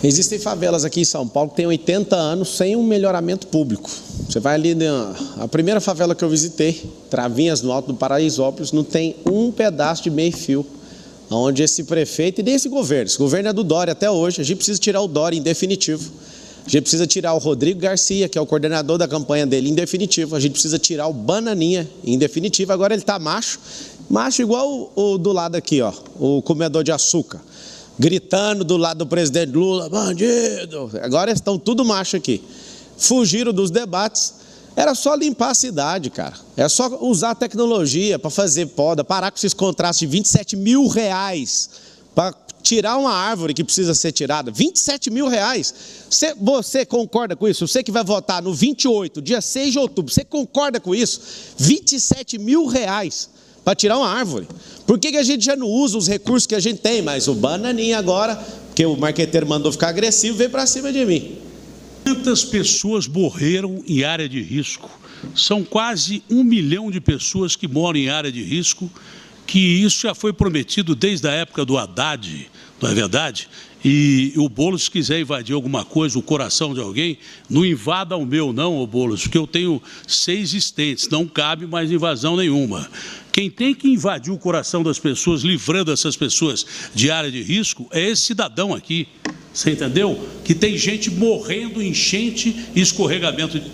S1: Existem favelas aqui em São Paulo que têm 80 anos sem um melhoramento público. Você vai ali a primeira favela que eu visitei, Travinhas, no Alto do Paraisópolis, não tem um pedaço de meio-fio, onde esse prefeito e nem esse governo é do Dória até hoje. A gente precisa tirar o Dória em definitivo. A gente precisa tirar o Rodrigo Garcia, que é o coordenador da campanha dele, em definitivo. A gente precisa tirar o Bananinha, em definitivo. Agora ele está macho igual o do lado aqui, ó, o comedor de açúcar, gritando do lado do presidente Lula, bandido. Agora estão tudo macho aqui. Fugiram dos debates. Era só limpar a cidade, cara. É só usar a tecnologia para fazer poda, parar com esses contratos de R$27 mil para tirar uma árvore que precisa ser tirada, R$27 mil. Você concorda com isso? Você que vai votar no 28, dia 6 de outubro, você concorda com isso? R$27 mil para tirar uma árvore. Por que a gente já não usa os recursos que a gente tem? Mas o bananinha agora, porque o marqueteiro mandou ficar agressivo, veio para cima de mim.
S6: Quantas pessoas morreram em área de risco? São quase 1 milhão de pessoas que moram em área de risco, que isso já foi prometido desde a época do Haddad, não é verdade? E o Boulos, se quiser invadir alguma coisa, o coração de alguém, não invada o meu não, ô Boulos, porque eu tenho 6 estentes, não cabe mais invasão nenhuma. Quem tem que invadir o coração das pessoas, livrando essas pessoas de área de risco, é esse cidadão aqui, você entendeu? Que tem gente morrendo, enchente e escorregamento de...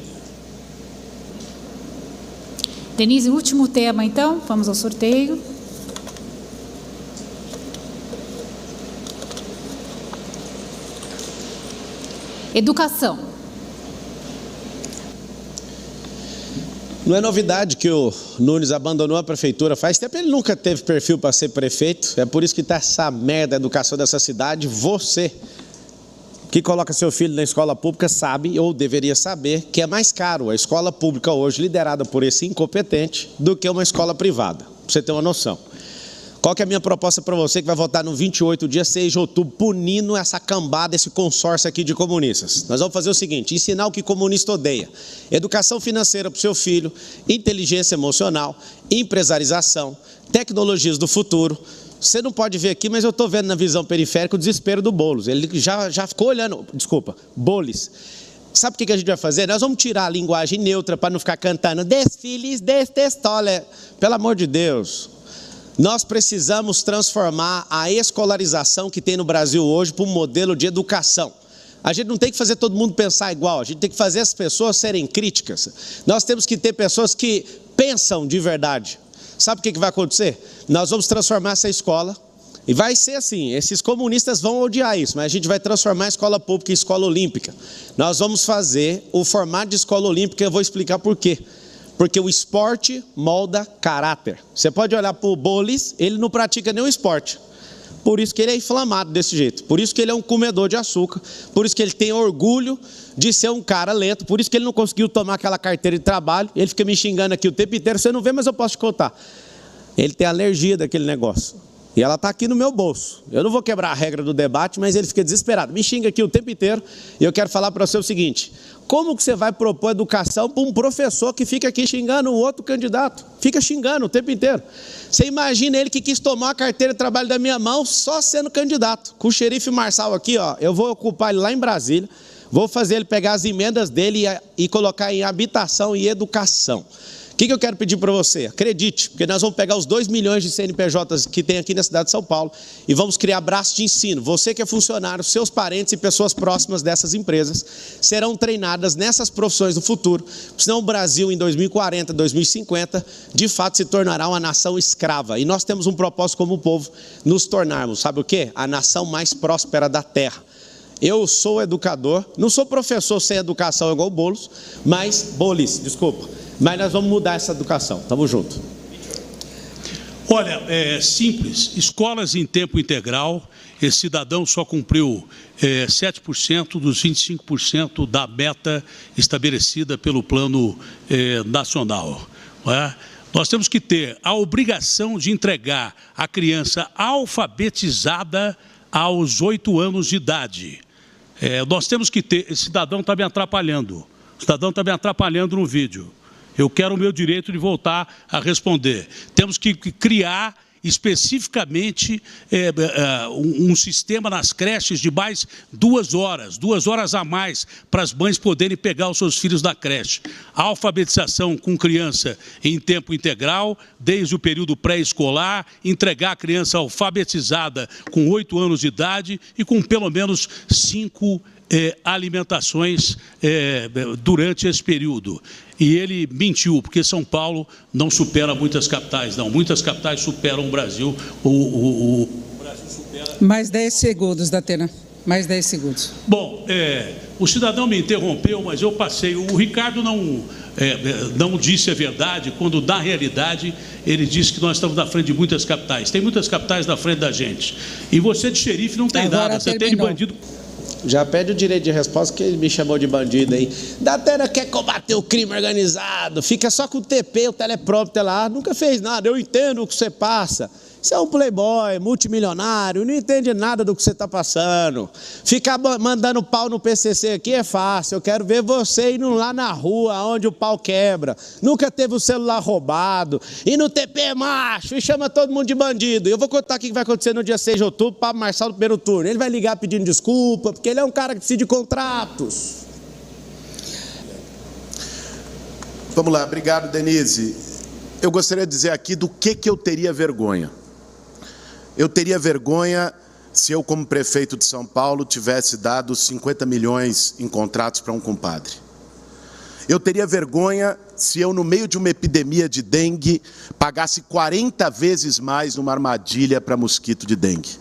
S9: Denise, último tema, então, vamos ao sorteio. Educação.
S1: Não é novidade que o Nunes abandonou a prefeitura. Faz tempo ele nunca teve perfil para ser prefeito. É por isso que está essa merda, a educação dessa cidade. Você que coloca seu filho na escola pública sabe, ou deveria saber, que é mais caro a escola pública hoje, liderada por esse incompetente, do que uma escola privada. Pra você ter uma noção. Qual que é a minha proposta para você que vai votar no 28, dia 6 de outubro, punindo essa cambada, esse consórcio aqui de comunistas? Nós vamos fazer o seguinte, ensinar o que comunista odeia. Educação financeira para o seu filho, inteligência emocional, empresarização, tecnologias do futuro. Você não pode ver aqui, mas eu estou vendo na visão periférica o desespero do Boulos. Ele já ficou olhando, desculpa, Boulos. Sabe o que a gente vai fazer? Nós vamos tirar a linguagem neutra para não ficar cantando desfiles destestola. Pelo amor de Deus. Nós precisamos transformar a escolarização que tem no Brasil hoje para um modelo de educação. A gente não tem que fazer todo mundo pensar igual, a gente tem que fazer as pessoas serem críticas. Nós temos que ter pessoas que pensam de verdade. Sabe o que vai acontecer? Nós vamos transformar essa escola, e vai ser assim, esses comunistas vão odiar isso, mas a gente vai transformar a escola pública em escola olímpica. Nós vamos fazer o formato de escola olímpica, eu vou explicar por quê. Porque o esporte molda caráter. Você pode olhar para o Boulos, ele não pratica nenhum esporte. Por isso que ele é inflamado desse jeito. Por isso que ele é um comedor de açúcar. Por isso que ele tem orgulho de ser um cara lento. Por isso que ele não conseguiu tomar aquela carteira de trabalho. Ele fica me xingando aqui o tempo inteiro. Você não vê, mas eu posso te contar. Ele tem alergia daquele negócio. E ela está aqui no meu bolso. Eu não vou quebrar a regra do debate, mas ele fica desesperado. Me xinga aqui o tempo inteiro. E eu quero falar para você o seguinte. Como que você vai propor educação para um professor que fica aqui xingando o outro candidato? Fica xingando o tempo inteiro. Você imagina ele que quis tomar a carteira de trabalho da minha mão só sendo candidato. Com o xerife Marçal aqui, ó, eu vou ocupar ele lá em Brasília, vou fazer ele pegar as emendas dele e colocar em habitação e educação. O que eu quero pedir para você? Acredite, porque nós vamos pegar os 2 milhões de CNPJs que tem aqui na cidade de São Paulo e vamos criar braços de ensino. Você que é funcionário, seus parentes e pessoas próximas dessas empresas serão treinadas nessas profissões do futuro, senão o Brasil em 2040, 2050, de fato se tornará uma nação escrava. E nós temos um propósito como povo, nos tornarmos, sabe o quê? A nação mais próspera da terra. Eu sou educador, não sou professor sem educação igual o Boulos, mas nós vamos mudar essa educação. Tamo junto.
S6: Olha, é simples. Escolas em tempo integral, esse cidadão só cumpriu 7% dos 25% da meta estabelecida pelo plano nacional. Não é? Nós temos que ter a obrigação de entregar a criança alfabetizada aos 8 anos de idade. Nós temos que ter... Esse cidadão está me atrapalhando. O cidadão está me atrapalhando no vídeo. Eu quero o meu direito de voltar a responder. Temos que criar especificamente um sistema nas creches de mais 2 horas a mais, para as mães poderem pegar os seus filhos da creche. A alfabetização com criança em tempo integral, desde o período pré-escolar, entregar a criança alfabetizada com 8 anos de idade e com pelo menos 5 alimentações durante esse período. E ele mentiu, porque São Paulo não supera muitas capitais, não. Muitas capitais superam o Brasil. O Brasil supera...
S2: Mais 10 segundos, Datena. Mais 10 segundos.
S6: Bom, o cidadão me interrompeu, mas eu passei. O Ricardo não disse a verdade, quando, na realidade, ele disse que nós estamos na frente de muitas capitais. Tem muitas capitais na frente da gente. E você de xerife não tem
S2: Agora
S6: nada, você tem de bandido.
S1: Já pede o direito de resposta, que ele me chamou de bandido aí. Datena quer combater o crime organizado, fica só com o TP, o teleprompter lá, nunca fez nada, eu entendo o que você passa. Você é um playboy, multimilionário, não entende nada do que você está passando. Ficar mandando pau no PCC aqui é fácil, eu quero ver você indo lá na rua, onde o pau quebra. Nunca teve o celular roubado, e no TP macho, e chama todo mundo de bandido. Eu vou contar o que vai acontecer no dia 6 de outubro para o Marçal do primeiro turno. Ele vai ligar pedindo desculpa, porque ele é um cara que precisa de contratos.
S3: Vamos lá, obrigado, Denise. Eu gostaria de dizer aqui do que eu teria vergonha. Eu teria vergonha se eu, como prefeito de São Paulo, tivesse dado 50 milhões em contratos para um compadre. Eu teria vergonha se eu, no meio de uma epidemia de dengue, pagasse 40 vezes mais numa armadilha para mosquito de dengue.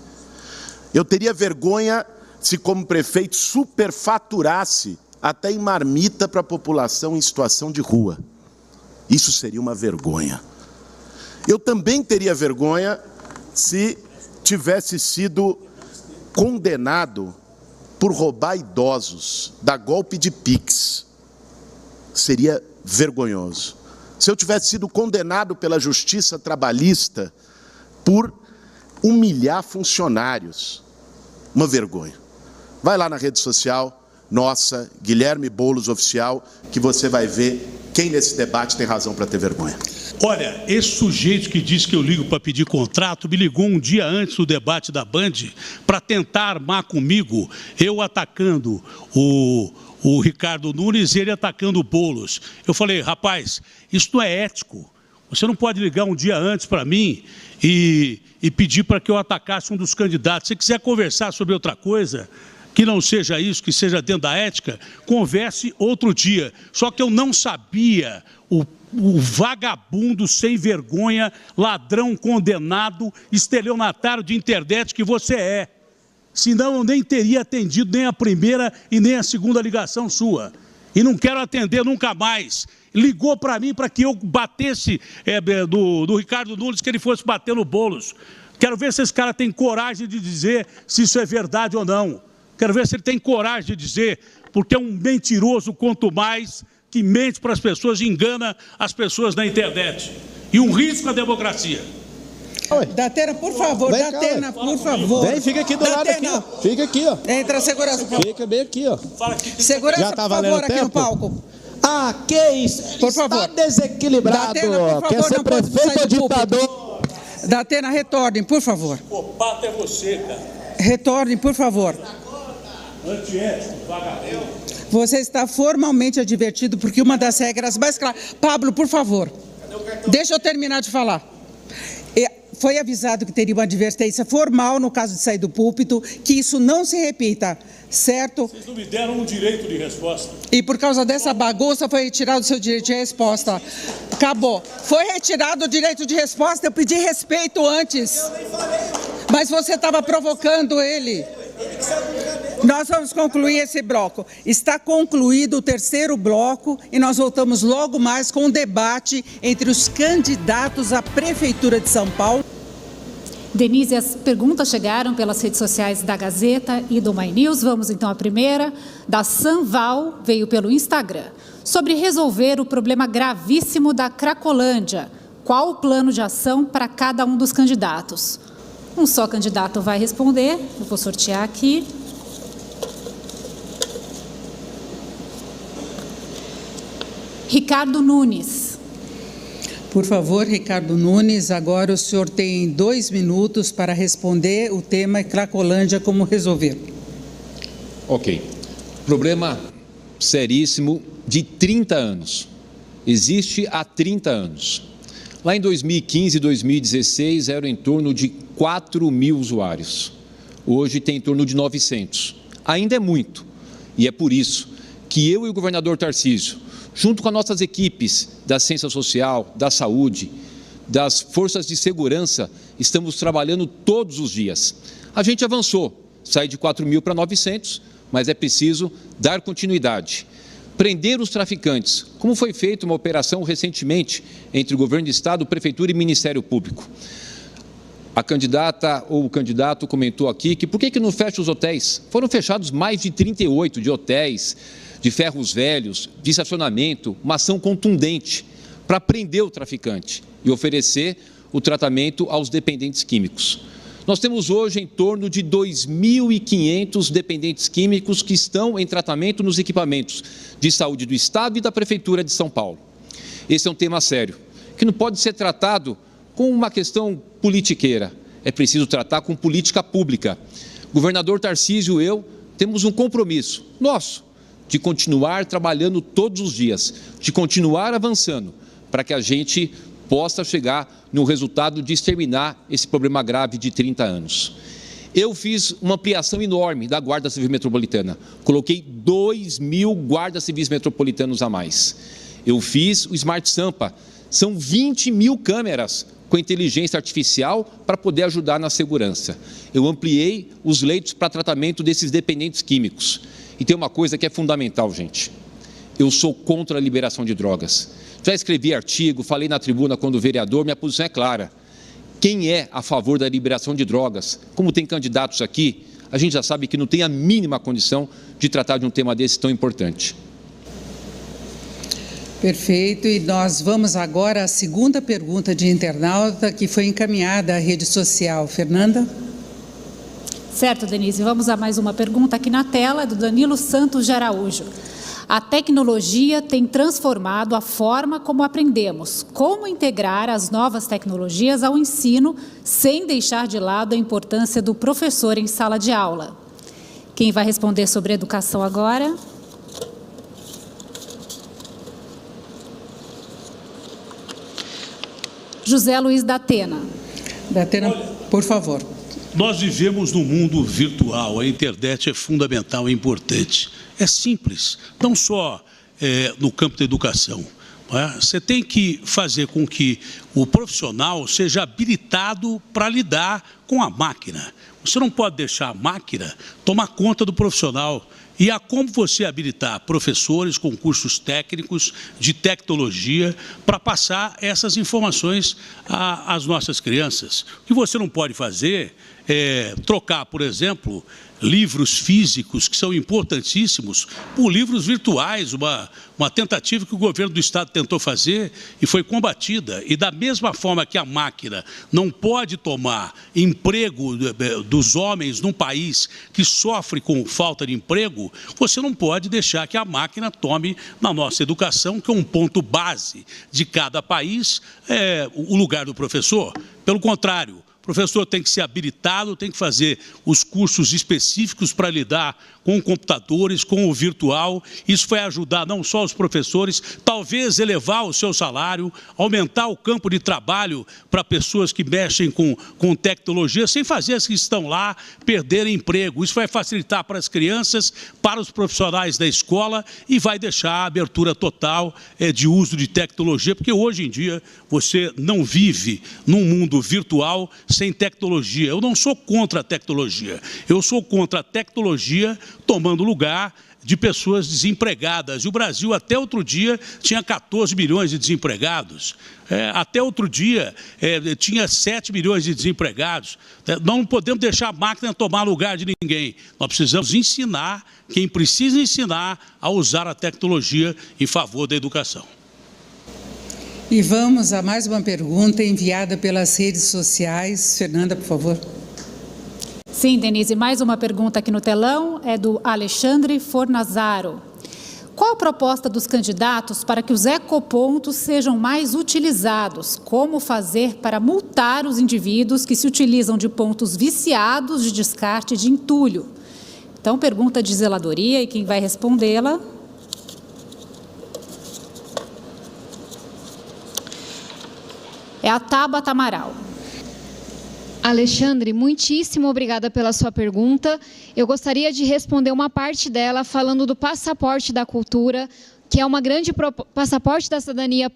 S3: Eu teria vergonha se, como prefeito, superfaturasse até em marmita para a população em situação de rua. Isso seria uma vergonha. Eu também teria vergonha se tivesse sido condenado por roubar idosos, dar golpe de Pix. Seria vergonhoso. Se eu tivesse sido condenado pela Justiça Trabalhista por humilhar funcionários. Uma vergonha. Vai lá na rede social, nossa, Guilherme Boulos Oficial, que você vai ver quem nesse debate tem razão para ter vergonha.
S6: Olha, esse sujeito que disse que eu ligo para pedir contrato, me ligou um dia antes do debate da Band para tentar armar comigo, eu atacando o Ricardo Nunes e ele atacando o Boulos. Eu falei, rapaz, isso não é ético. Você não pode ligar um dia antes para mim e pedir para que eu atacasse um dos candidatos. Se você quiser conversar sobre outra coisa, que não seja isso, que seja dentro da ética, converse outro dia. Só que eu não sabia o vagabundo sem vergonha, ladrão condenado, estelionatário de internet que você é. Senão eu nem teria atendido nem a primeira e nem a segunda ligação sua. E não quero atender nunca mais. Ligou para mim para que eu batesse do Ricardo Nunes, que ele fosse bater no Boulos. Quero ver se esse cara tem coragem de dizer se isso é verdade ou não. Quero ver se ele tem coragem de dizer, porque é um mentiroso quanto mais, que mente para as pessoas e engana as pessoas na internet. E um risco à democracia.
S2: Datena, por favor,
S1: Vem,
S2: Datena, por favor.
S1: Vem, fica aqui do lado aqui, ó. Fica aqui, ó.
S2: Entra a segurança.
S1: Fica bem aqui, ó.
S2: Segurança,
S1: Já tá
S2: por favor, aqui
S1: tempo?
S2: no palco.
S1: Ah, que isso?
S2: Por favor.
S1: Está desequilibrado.
S2: Datena, por favor,
S1: quer ser
S2: não pode
S1: prefeito
S2: sair
S1: ou
S2: do púlpito.
S1: ditador?
S2: Datena, retornem, por favor.
S6: O pato é você, cara.
S2: Retornem, por favor.
S6: Antiético, vagabundo.
S2: Você está formalmente advertido, porque uma das regras mais claras... Pablo, por favor, deixa eu terminar de falar. Foi avisado que teria uma advertência formal no caso de sair do púlpito, que isso não se repita, certo?
S6: Vocês não me deram um direito de resposta.
S2: E por causa dessa bagunça foi retirado o seu direito de resposta. Acabou. Foi retirado o direito de resposta, eu pedi respeito antes. Mas você estava provocando ele. Nós vamos concluir esse bloco. Está concluído o terceiro bloco e nós voltamos logo mais com um debate entre os candidatos à Prefeitura de São Paulo.
S9: Denise, as perguntas chegaram pelas redes sociais da Gazeta e do My News. Vamos então à primeira, da Sanval, veio pelo Instagram. Sobre resolver o problema gravíssimo da Cracolândia. Qual o plano de ação para cada um dos candidatos? Um só candidato vai responder. Eu vou sortear aqui. Ricardo Nunes.
S2: Por favor, Ricardo Nunes, agora o senhor tem 2 minutos para responder o tema Cracolândia, como resolver.
S4: Ok. Problema seríssimo de 30 anos. Existe há 30 anos. Lá em 2015 e 2016 eram em torno de 4.000 usuários. Hoje tem em torno de 900. Ainda é muito. E é por isso que eu e o governador Tarcísio, junto com as nossas equipes da ciência social, da saúde, das forças de segurança, estamos trabalhando todos os dias. A gente avançou. sair de 4.000 para 900, mas é preciso dar continuidade. Prender os traficantes, como foi feita uma operação recentemente entre o Governo do Estado, Prefeitura e Ministério Público. A candidata ou o candidato comentou aqui que por que não fecha os hotéis? Foram fechados mais de 38 de hotéis, de ferros velhos, de estacionamento, uma ação contundente para prender o traficante e oferecer o tratamento aos dependentes químicos. Nós temos hoje em torno de 2.500 dependentes químicos que estão em tratamento nos equipamentos de saúde do Estado e da Prefeitura de São Paulo. Esse é um tema sério, que não pode ser tratado com uma questão politiqueira, é preciso tratar com política pública. O governador Tarcísio e eu temos um compromisso nosso de continuar trabalhando todos os dias, de continuar avançando, para que a gente possa chegar no resultado de exterminar esse problema grave de 30 anos. Eu fiz uma ampliação enorme da Guarda Civil Metropolitana, coloquei 2.000 guardas civis metropolitanos a mais. Eu fiz o Smart Sampa, são 20.000 câmeras com inteligência artificial para poder ajudar na segurança. Eu ampliei os leitos para tratamento desses dependentes químicos. E tem uma coisa que é fundamental, gente. Eu sou contra a liberação de drogas. Já escrevi artigo, falei na tribuna quando vereador, minha posição é clara. Quem é a favor da liberação de drogas, como tem candidatos aqui, a gente já sabe que não tem a mínima condição de tratar de um tema desse tão importante.
S2: Perfeito, e nós vamos agora à segunda pergunta de internauta que foi encaminhada à rede social. Fernanda?
S9: Certo, Denise. Vamos a mais uma pergunta aqui na tela, do Danilo Santos de Araújo. A tecnologia tem transformado a forma como aprendemos. Como integrar as novas tecnologias ao ensino sem deixar de lado a importância do professor em sala de aula? Quem vai responder sobre educação agora? José Luiz da Atena.
S2: Da Atena, por favor.
S6: Nós vivemos num mundo virtual, a internet é fundamental e importante. É simples, não só no campo da educação. Você tem que fazer com que o profissional seja habilitado para lidar com a máquina. Você não pode deixar a máquina tomar conta do profissional. E há como você habilitar professores com cursos técnicos de tecnologia para passar essas informações às nossas crianças. O que você não pode fazer é trocar, por exemplo, livros físicos, que são importantíssimos, por livros virtuais, uma tentativa que o governo do Estado tentou fazer e foi combatida. E da mesma forma que a máquina não pode tomar emprego dos homens num país que sofre com falta de emprego, você não pode deixar que a máquina tome na nossa educação, que é um ponto base de cada país, o lugar do professor. Pelo contrário, o professor tem que ser habilitado, tem que fazer os cursos específicos para lidar com computadores, com o virtual. Isso vai ajudar não só os professores, talvez elevar o seu salário, aumentar o campo de trabalho para pessoas que mexem com tecnologia, sem fazer as que estão lá perderem emprego. Isso vai facilitar para as crianças, para os profissionais da escola e vai deixar a abertura total de uso de tecnologia, porque hoje em dia você não vive num mundo virtual sem tecnologia. Eu não sou contra a tecnologia, eu sou contra a tecnologia tomando lugar de pessoas desempregadas. E o Brasil, até outro dia, tinha 14 milhões de desempregados. Até outro dia, tinha 7 milhões de desempregados. Não podemos deixar a máquina tomar lugar de ninguém. Nós precisamos ensinar quem precisa ensinar a usar a tecnologia em favor da educação.
S2: E vamos a mais uma pergunta enviada pelas redes sociais. Fernanda, por favor.
S9: Sim, Denise, mais uma pergunta aqui no telão é do Alexandre Fornazaro. Qual a proposta dos candidatos para que os ecopontos sejam mais utilizados? Como fazer para multar os indivíduos que se utilizam de pontos viciados de descarte de entulho? Então, pergunta de zeladoria e quem vai respondê-la? É a Tabata Amaral.
S5: Alexandre, muitíssimo obrigada pela sua pergunta. Eu gostaria de responder uma parte dela falando do passaporte da cultura, que é uma grande passaporte da cidadania,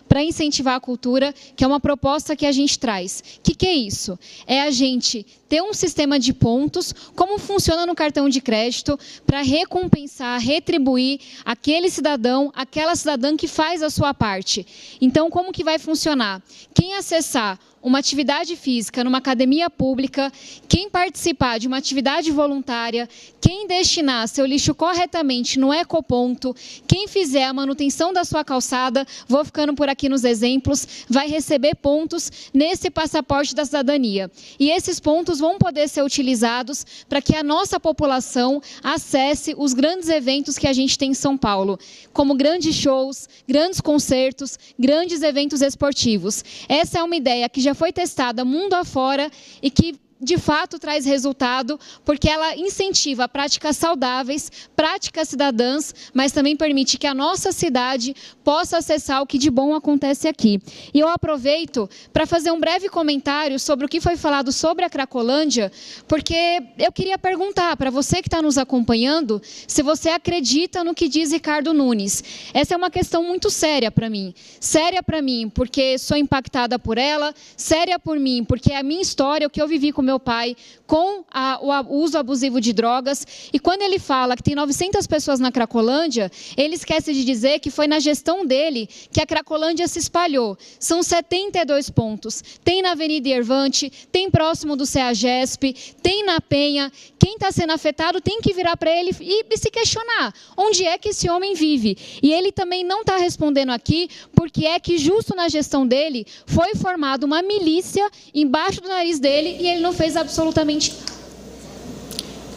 S5: para incentivar a cultura, que é uma proposta que a gente traz. O que é isso? É a gente ter um sistema de pontos, como funciona no cartão de crédito, para recompensar, retribuir aquele cidadão, aquela cidadã que faz a sua parte. Então, como que vai funcionar? Quem acessar uma atividade física numa academia pública, quem participar de uma atividade voluntária, quem destinar seu lixo corretamente no ecoponto, quem fizer a manutenção da sua calçada, vou ficando por aqui nos exemplos, vai receber pontos nesse passaporte da cidadania. E esses pontos vão poder ser utilizados para que a nossa população acesse os grandes eventos que a gente tem em São Paulo, como grandes shows, grandes concertos, grandes eventos esportivos. Essa é uma ideia que já foi testada mundo afora e que, de fato, traz resultado, porque ela incentiva práticas saudáveis, práticas cidadãs, mas também permite que a nossa cidade possa acessar o que de bom acontece aqui. E eu aproveito para fazer um breve comentário sobre o que foi falado sobre a Cracolândia, porque eu queria perguntar para você que está nos acompanhando, se você acredita no que diz Ricardo Nunes. Essa é uma questão muito séria para mim. Séria para mim, porque sou impactada por ela, séria por mim, porque é a minha história, o que eu vivi com meu pai, com o uso abusivo de drogas, e quando ele fala que tem 900 pessoas na Cracolândia, ele esquece de dizer que foi na gestão dele que a Cracolândia se espalhou. São 72 pontos. Tem na Avenida Yervante, tem próximo do CEAGESP, tem na Penha. Quem está sendo afetado tem que virar para ele e se questionar onde é que esse homem vive. E ele também não está respondendo aqui porque é que justo na gestão dele foi formada uma milícia embaixo do nariz dele e ele não fez absolutamente nada.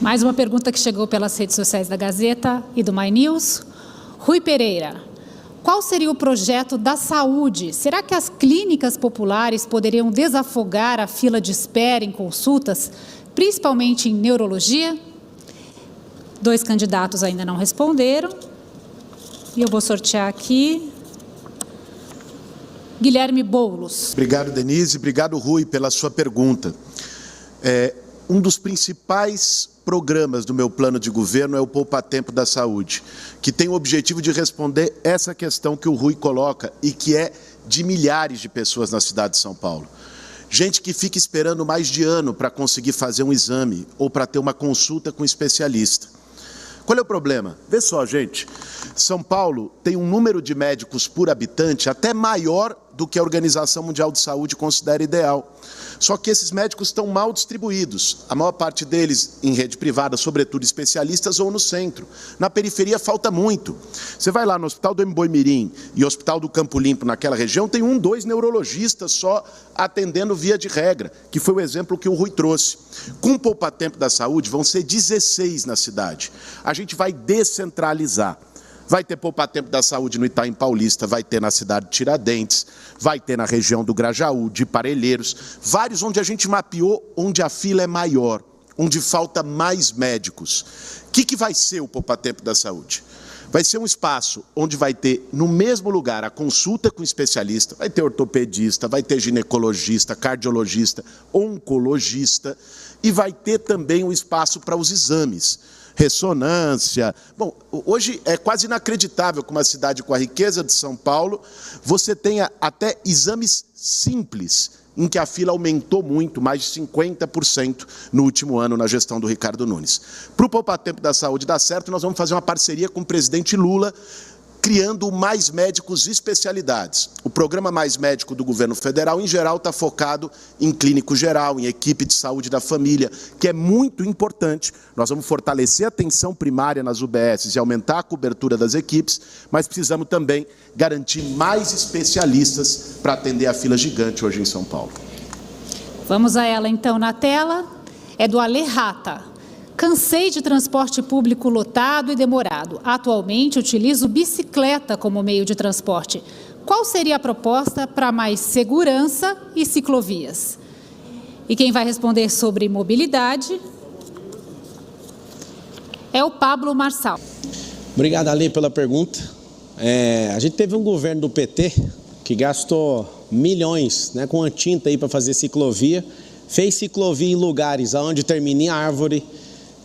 S9: Mais uma pergunta que chegou pelas redes sociais da Gazeta e do My News. Rui Pereira, qual seria o projeto da saúde? Será que as clínicas populares poderiam desafogar a fila de espera em consultas, principalmente em neurologia? 2 candidatos ainda não responderam. E eu vou sortear aqui. Guilherme Boulos.
S3: Obrigado, Denise. Obrigado, Rui, pela sua pergunta. Um dos principais programas do meu plano de governo é o Poupa Tempo da Saúde, que tem o objetivo de responder essa questão que o Rui coloca e que é de milhares de pessoas na cidade de São Paulo. Gente que fica esperando mais de ano para conseguir fazer um exame ou para ter uma consulta com um especialista. Qual é o problema? Vê só, gente, São Paulo tem um número de médicos por habitante até maior do que a Organização Mundial de Saúde considera ideal. Só que esses médicos estão mal distribuídos, a maior parte deles em rede privada, sobretudo especialistas, ou no centro. Na periferia falta muito. Você vai lá no Hospital do Emboimirim e Hospital do Campo Limpo, naquela região, tem 1, 2 neurologistas só atendendo via de regra, que foi o exemplo que o Rui trouxe. Com o Poupa Tempo da Saúde, vão ser 16 na cidade. A gente vai descentralizar. Vai ter Poupa Tempo da Saúde no Itaim Paulista, vai ter na cidade de Tiradentes, vai ter na região do Grajaú, de Parelheiros, vários onde a gente mapeou onde a fila é maior, onde falta mais médicos. O que vai ser o Poupa Tempo da Saúde? Vai ser um espaço onde vai ter, no mesmo lugar, a consulta com especialista, vai ter ortopedista, vai ter ginecologista, cardiologista, oncologista, e vai ter também um espaço para os exames. Ressonância. Bom, hoje é quase inacreditável que uma cidade com a riqueza de São Paulo, você tenha até exames simples, em que a fila aumentou muito, mais de 50% no último ano na gestão do Ricardo Nunes. Para o Poupa Tempo da Saúde dar certo, nós vamos fazer uma parceria com o presidente Lula, criando Mais Médicos Especialidades. O programa Mais Médico do governo federal, em geral, está focado em clínico geral, em equipe de saúde da família, que é muito importante. Nós vamos fortalecer a atenção primária nas UBSs e aumentar a cobertura das equipes, mas precisamos também garantir mais especialistas para atender a fila gigante hoje em São Paulo.
S9: Vamos a ela, então, na tela. É do Ale Rata. Cansei de transporte público lotado e demorado. Atualmente, utilizo bicicleta como meio de transporte. Qual seria a proposta para mais segurança e ciclovias? E quem vai responder sobre mobilidade é o Pablo Marçal.
S1: Obrigado, Ale, pela pergunta. A gente teve um governo do PT que gastou milhões, né, com a tinta aí para fazer ciclovia, fez ciclovia em lugares onde termina em árvore,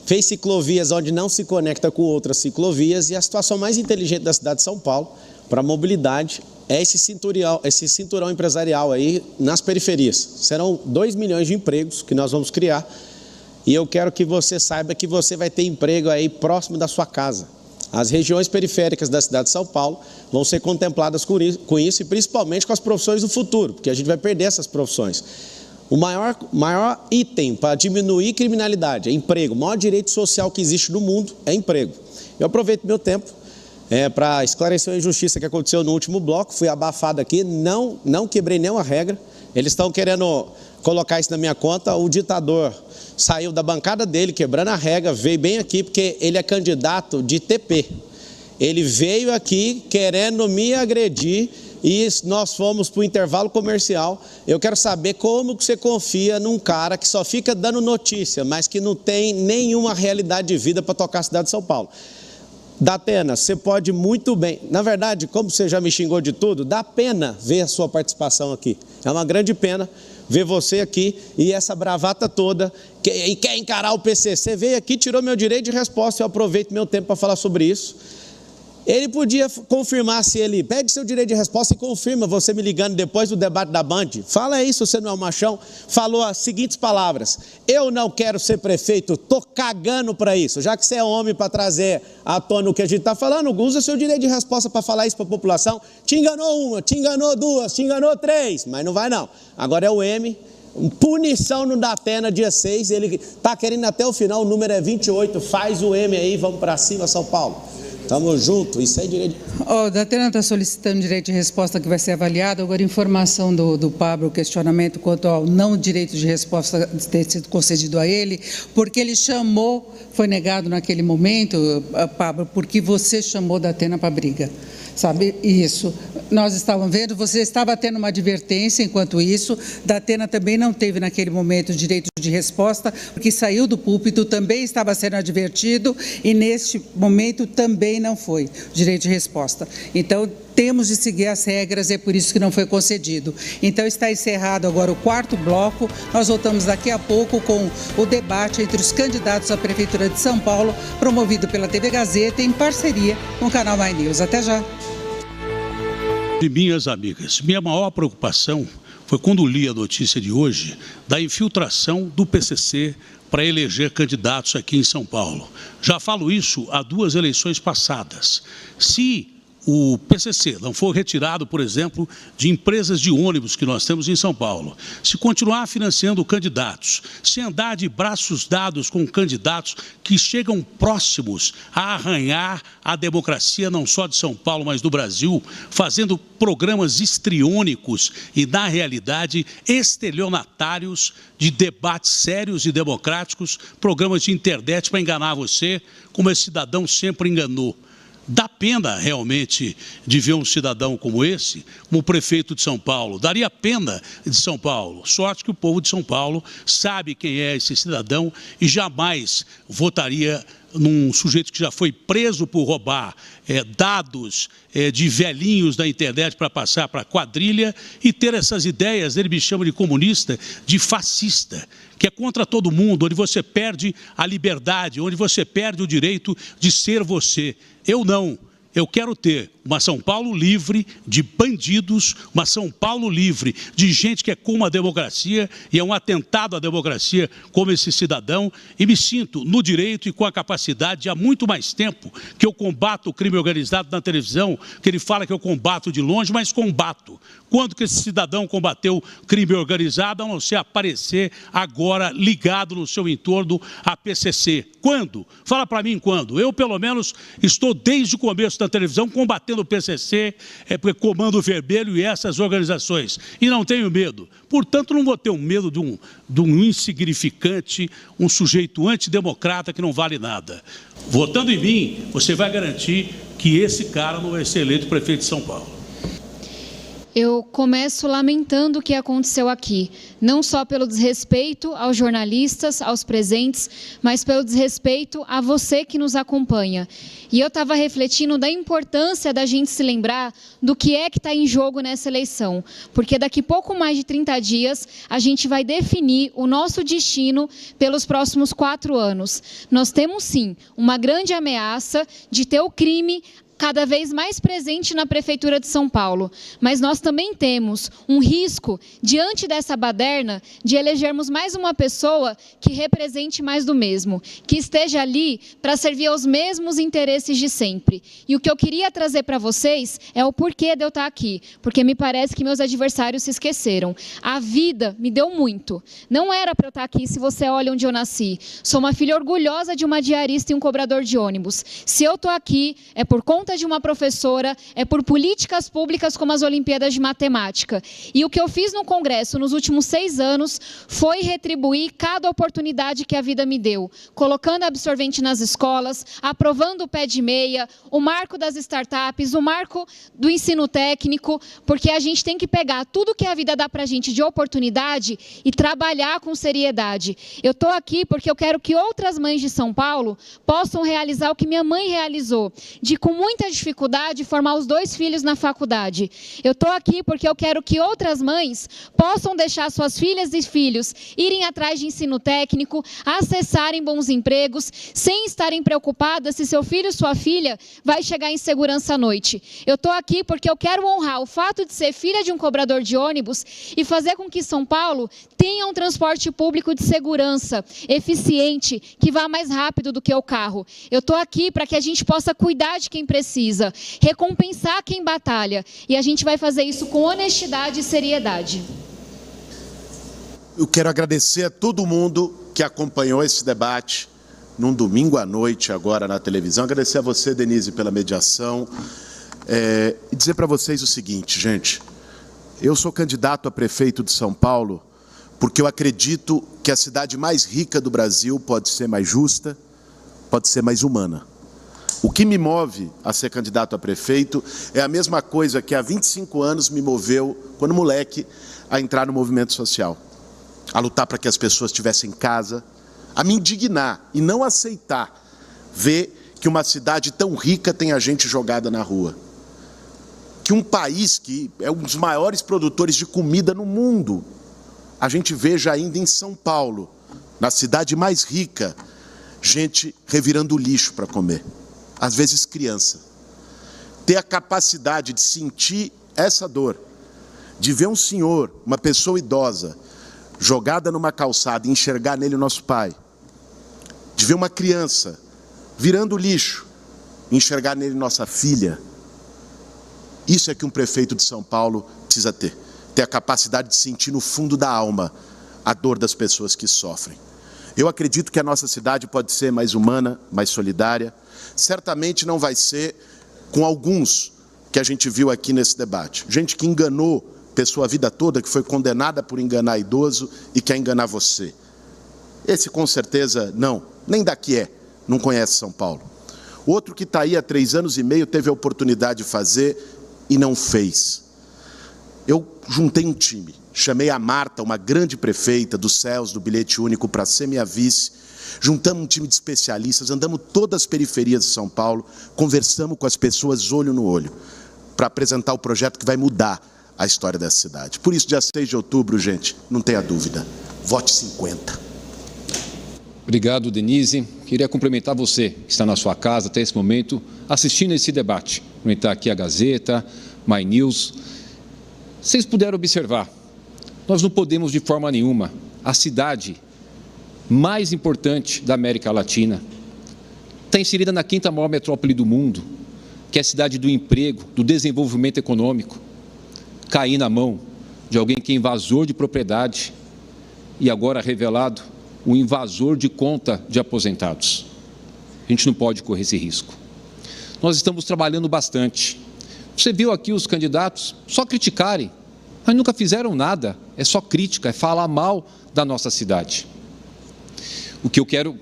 S1: fez ciclovias onde não se conecta com outras ciclovias, e a situação mais inteligente da cidade de São Paulo para a mobilidade é esse cinturão empresarial aí nas periferias. Serão 2 milhões de empregos que nós vamos criar, e eu quero que você saiba que você vai ter emprego aí próximo da sua casa. As regiões periféricas da cidade de São Paulo vão ser contempladas com isso, e principalmente com as profissões do futuro, porque a gente vai perder essas profissões. O maior item para diminuir criminalidade é emprego. O maior direito social que existe no mundo é emprego. Eu aproveito meu tempo para esclarecer a injustiça que aconteceu no último bloco. Fui abafado aqui, não quebrei nenhuma regra. Eles estão querendo colocar isso na minha conta. O ditador saiu da bancada dele, quebrando a regra, veio bem aqui porque ele é candidato de TP. Ele veio aqui querendo me agredir, e nós fomos para o intervalo comercial. Eu quero saber como que você confia num cara que só fica dando notícia, mas que não tem nenhuma realidade de vida para tocar a cidade de São Paulo. Datena, você pode muito bem, na verdade, como você já me xingou de tudo, dá pena ver a sua participação aqui. É uma grande pena ver você aqui e essa bravata toda, e quer encarar o PCC, veio aqui, tirou meu direito de resposta. Eu aproveito meu tempo para falar sobre isso. Ele podia confirmar, se ele pede seu direito de resposta e confirma, você me ligando depois do debate da Band, fala isso, você não é um machão, falou as seguintes palavras: eu não quero ser prefeito, tô cagando para isso. Já que você é homem para trazer à tona o que a gente está falando, usa seu direito de resposta para falar isso para a população. Te enganou uma, te enganou duas, te enganou três, mas não vai não. Agora é o M, punição no Datena dia 6, ele está querendo até o final, o número é 28, faz o M aí, vamos para cima, São Paulo. Tamo junto, isso é direito.
S2: O Datena está solicitando direito de resposta que vai ser avaliado. Agora, informação do Pablo, o questionamento quanto ao não direito de resposta ter sido concedido a ele, porque ele chamou, foi negado naquele momento, Pablo, porque você chamou Datena para briga. Sabe, isso, nós estávamos vendo, você estava tendo uma advertência enquanto isso, Datena também não teve naquele momento direito de resposta, porque saiu do púlpito, também estava sendo advertido, e neste momento também não foi direito de resposta. Então, temos de seguir as regras, é por isso que não foi concedido. Então, está encerrado agora o 4º bloco, nós voltamos daqui a pouco com o debate entre os candidatos à Prefeitura de São Paulo, promovido pela TV Gazeta, em parceria com o canal My News. Até já.
S6: E minhas amigas, minha maior preocupação foi quando li a notícia de hoje da infiltração do PCC para eleger candidatos aqui em São Paulo. Já falo isso há 2 eleições passadas. Se o PCC não for retirado, por exemplo, de empresas de ônibus que nós temos em São Paulo, se continuar financiando candidatos, se andar de braços dados com candidatos que chegam próximos a arranhar a democracia não só de São Paulo, mas do Brasil, fazendo programas histriônicos e, na realidade, estelionatários de debates sérios e democráticos, programas de internet para enganar você, como esse cidadão sempre enganou. Dá pena, realmente, de ver um cidadão como esse, como prefeito de São Paulo. Daria pena de São Paulo. Sorte que o povo de São Paulo sabe quem é esse cidadão e jamais votaria num sujeito que já foi preso por roubar dados de velhinhos da internet para passar para a quadrilha e ter essas ideias, ele me chama de comunista, de fascista, que é contra todo mundo, onde você perde a liberdade, onde você perde o direito de ser você. Eu não. Eu quero ter uma São Paulo livre de bandidos, uma São Paulo livre de gente que é como a democracia e é um atentado à democracia como esse cidadão, e me sinto no direito e com a capacidade de há muito mais tempo que eu combato o crime organizado na televisão, que ele fala que eu combato de longe, mas combato. Quando que esse cidadão combateu crime organizado, a não ser aparecer agora ligado no seu entorno a PCC? Quando? Fala para mim quando. Eu, pelo menos, estou desde o começo da televisão combatendo o PCC, Comando Vermelho e essas organizações. E não tenho medo. Portanto, não vou ter um medo de um insignificante, um sujeito antidemocrata que não vale nada. Votando em mim, você vai garantir que esse cara não vai ser eleito prefeito de São Paulo.
S5: Eu começo lamentando o que aconteceu aqui, não só pelo desrespeito aos jornalistas, aos presentes, mas pelo desrespeito a você que nos acompanha. E eu estava refletindo da importância da gente se lembrar do que é que está em jogo nessa eleição, porque daqui pouco mais de 30 dias a gente vai definir o nosso destino pelos próximos 4 anos. Nós temos sim uma grande ameaça de ter o crime cada vez mais presente na Prefeitura de São Paulo, mas nós também temos um risco, diante dessa baderna, de elegermos mais uma pessoa que represente mais do mesmo, que esteja ali para servir aos mesmos interesses de sempre. E o que eu queria trazer para vocês é o porquê de eu estar aqui, porque me parece que meus adversários se esqueceram. A vida me deu muito. Não era para eu estar aqui se você olha onde eu nasci. Sou uma filha orgulhosa de uma diarista e um cobrador de ônibus. Se eu estou aqui, é por conta de uma professora, é por políticas públicas como as Olimpíadas de Matemática. E o que eu fiz no Congresso nos últimos 6 anos foi retribuir cada oportunidade que a vida me deu, colocando absorvente nas escolas, aprovando o pé de meia, o marco das startups, o marco do ensino técnico, porque a gente tem que pegar tudo que a vida dá para a gente de oportunidade e trabalhar com seriedade. Eu estou aqui porque eu quero que outras mães de São Paulo possam realizar o que minha mãe realizou, de com muita dificuldade formar os 2 filhos na faculdade. Eu estou aqui porque eu quero que outras mães possam deixar suas filhas e filhos irem atrás de ensino técnico, acessarem bons empregos, sem estarem preocupadas se seu filho ou sua filha vai chegar em segurança à noite. Eu estou aqui porque eu quero honrar o fato de ser filha de um cobrador de ônibus e fazer com que São Paulo tenha um transporte público de segurança, eficiente, que vá mais rápido do que o carro. Eu estou aqui para que a gente possa cuidar de quem precisa, recompensar quem batalha, e a gente vai fazer isso com honestidade e seriedade.
S3: Eu quero agradecer a todo mundo que acompanhou esse debate num domingo à noite agora na televisão. Agradecer a você, Denise, pela mediação, e dizer para vocês o seguinte, gente, eu sou candidato a prefeito de São Paulo porque eu acredito que a cidade mais rica do Brasil pode ser mais justa, pode ser mais humana. O que me move a ser candidato a prefeito é a mesma coisa que há 25 anos me moveu, quando moleque, a entrar no movimento social. A lutar para que as pessoas tivessem casa, a me indignar e não aceitar ver que uma cidade tão rica tem a gente jogada na rua. Que um país que é um dos maiores produtores de comida no mundo, a gente veja ainda em São Paulo, na cidade mais rica, gente revirando lixo para comer. Às vezes criança. Ter a capacidade de sentir essa dor, de ver um senhor, uma pessoa idosa, jogada numa calçada e enxergar nele o nosso pai, de ver uma criança virando lixo e enxergar nele nossa filha, isso é que um prefeito de São Paulo precisa ter a capacidade de sentir no fundo da alma a dor das pessoas que sofrem. Eu acredito que a nossa cidade pode ser mais humana, mais solidária. Certamente não vai ser com alguns que a gente viu aqui nesse debate. Gente que enganou pessoa a vida toda, que foi condenada por enganar idoso e quer enganar você. Esse com certeza não, nem daqui não conhece São Paulo. Outro que está aí há 3 anos e meio teve a oportunidade de fazer e não fez. Eu juntei um time, chamei a Marta, uma grande prefeita dos céus, do bilhete único, para ser minha vice. Juntamos um time de especialistas, andamos todas as periferias de São Paulo, conversamos com as pessoas olho no olho, para apresentar o projeto que vai mudar a história dessa cidade. Por isso, dia 6 de outubro, gente, não tenha dúvida, vote 50.
S4: Obrigado, Denise. Queria cumprimentar você, que está na sua casa até esse momento, assistindo esse debate. Cumprimentar aqui a Gazeta, My News. Vocês puderam observar, nós não podemos de forma nenhuma, a cidade mais importante da América Latina, está inserida na 5ª maior metrópole do mundo, que é a cidade do emprego, do desenvolvimento econômico, cair na mão de alguém que é invasor de propriedade e agora revelado o invasor de conta de aposentados. A gente não pode correr esse risco. Nós estamos trabalhando bastante. Você viu aqui os candidatos só criticarem, mas nunca fizeram nada, é só crítica, é falar mal da nossa cidade. O que eu quero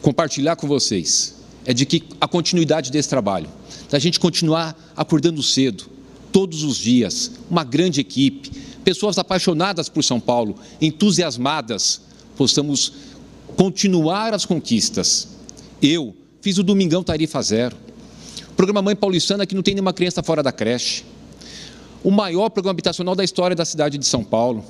S4: compartilhar com vocês é de que a continuidade desse trabalho, da gente continuar acordando cedo, todos os dias, uma grande equipe, pessoas apaixonadas por São Paulo, entusiasmadas, possamos continuar as conquistas. Eu fiz o Domingão Tarifa Zero, programa Mãe Paulistana que não tem nenhuma criança fora da creche, o maior programa habitacional da história da cidade de São Paulo.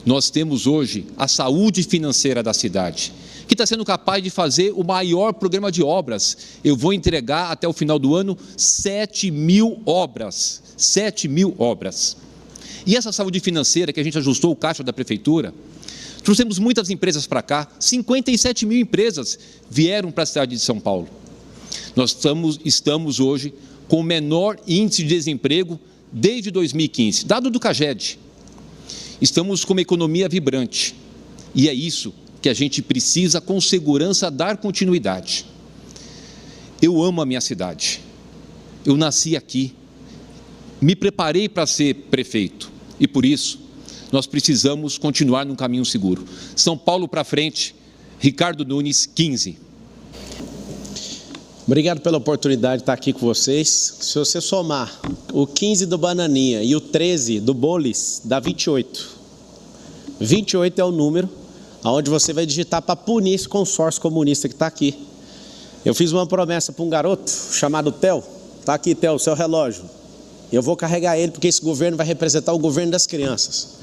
S4: Nós temos hoje a saúde financeira da cidade, que está sendo capaz de fazer o maior programa de obras. Eu vou entregar até o final do ano 7.000 obras, 7.000 obras. E essa saúde financeira que a gente ajustou o caixa da prefeitura, trouxemos muitas empresas para cá, 57.000 empresas vieram para a cidade de São Paulo. Nós estamos hoje com o menor índice de desemprego desde 2015, dado do CAGED. Estamos com uma economia vibrante e é isso que a gente precisa, com segurança, dar continuidade. Eu amo a minha cidade, eu nasci aqui, me preparei para ser prefeito e, por isso, nós precisamos continuar num caminho seguro. São Paulo para frente, Ricardo Nunes, 15.
S1: Obrigado pela oportunidade de estar aqui com vocês. Se você somar o 15 do Bananinha e o 13 do Bolis, dá 28. 28 é o número onde você vai digitar para punir esse consórcio comunista que está aqui. Eu fiz uma promessa para um garoto chamado Theo. Está aqui, Theo, seu relógio. Eu vou carregar ele porque esse governo vai representar o governo das crianças.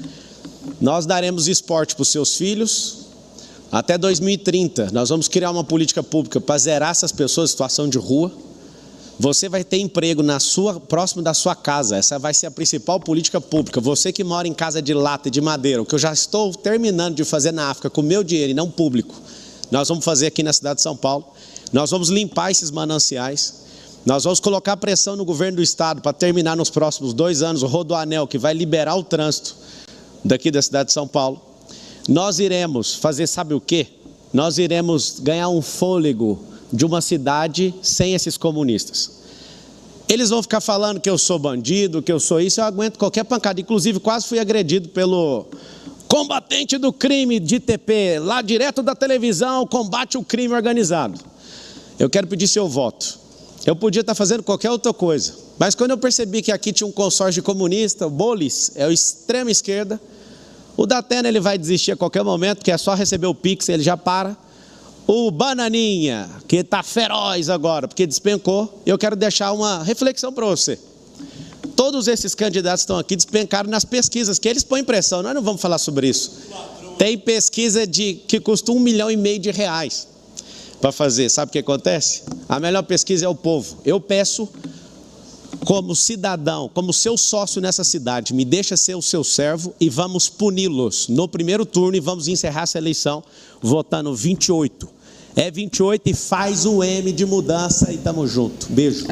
S1: Nós daremos esporte para os seus filhos. Até 2030, nós vamos criar uma política pública para zerar essas pessoas em situação de rua. Você vai ter emprego próximo da sua casa. Essa vai ser a principal política pública. Você que mora em casa de lata e de madeira, o que eu já estou terminando de fazer na África com o meu dinheiro e não público, nós vamos fazer aqui na cidade de São Paulo. Nós vamos limpar esses mananciais. Nós vamos colocar pressão no governo do estado para terminar nos próximos 2 anos o Rodoanel, que vai liberar o trânsito daqui da cidade de São Paulo. Nós iremos fazer, sabe o quê? Nós iremos ganhar um fôlego de uma cidade sem esses comunistas. Eles vão ficar falando que eu sou bandido, que eu sou isso, eu aguento qualquer pancada. Inclusive, quase fui agredido pelo combatente do crime de ITP, lá direto da televisão, combate o crime organizado. Eu quero pedir seu voto. Eu podia estar fazendo qualquer outra coisa, mas quando eu percebi que aqui tinha um consórcio de comunista, o Bolis é o extrema esquerda, o Datena ele vai desistir a qualquer momento, porque é só receber o Pix, ele já para. O Bananinha, que está feroz agora, porque despencou, eu quero deixar uma reflexão para você. Todos esses candidatos que estão aqui despencaram nas pesquisas, que eles põem pressão, nós não vamos falar sobre isso. Tem pesquisa que custa R$1,5 milhão para fazer. Sabe o que acontece? A melhor pesquisa é o povo. Eu peço, como cidadão, como seu sócio nessa cidade, me deixa ser o seu servo e vamos puni-los no primeiro turno e vamos encerrar essa eleição votando 28. É 28 e faz o M de mudança e tamo junto. Beijo.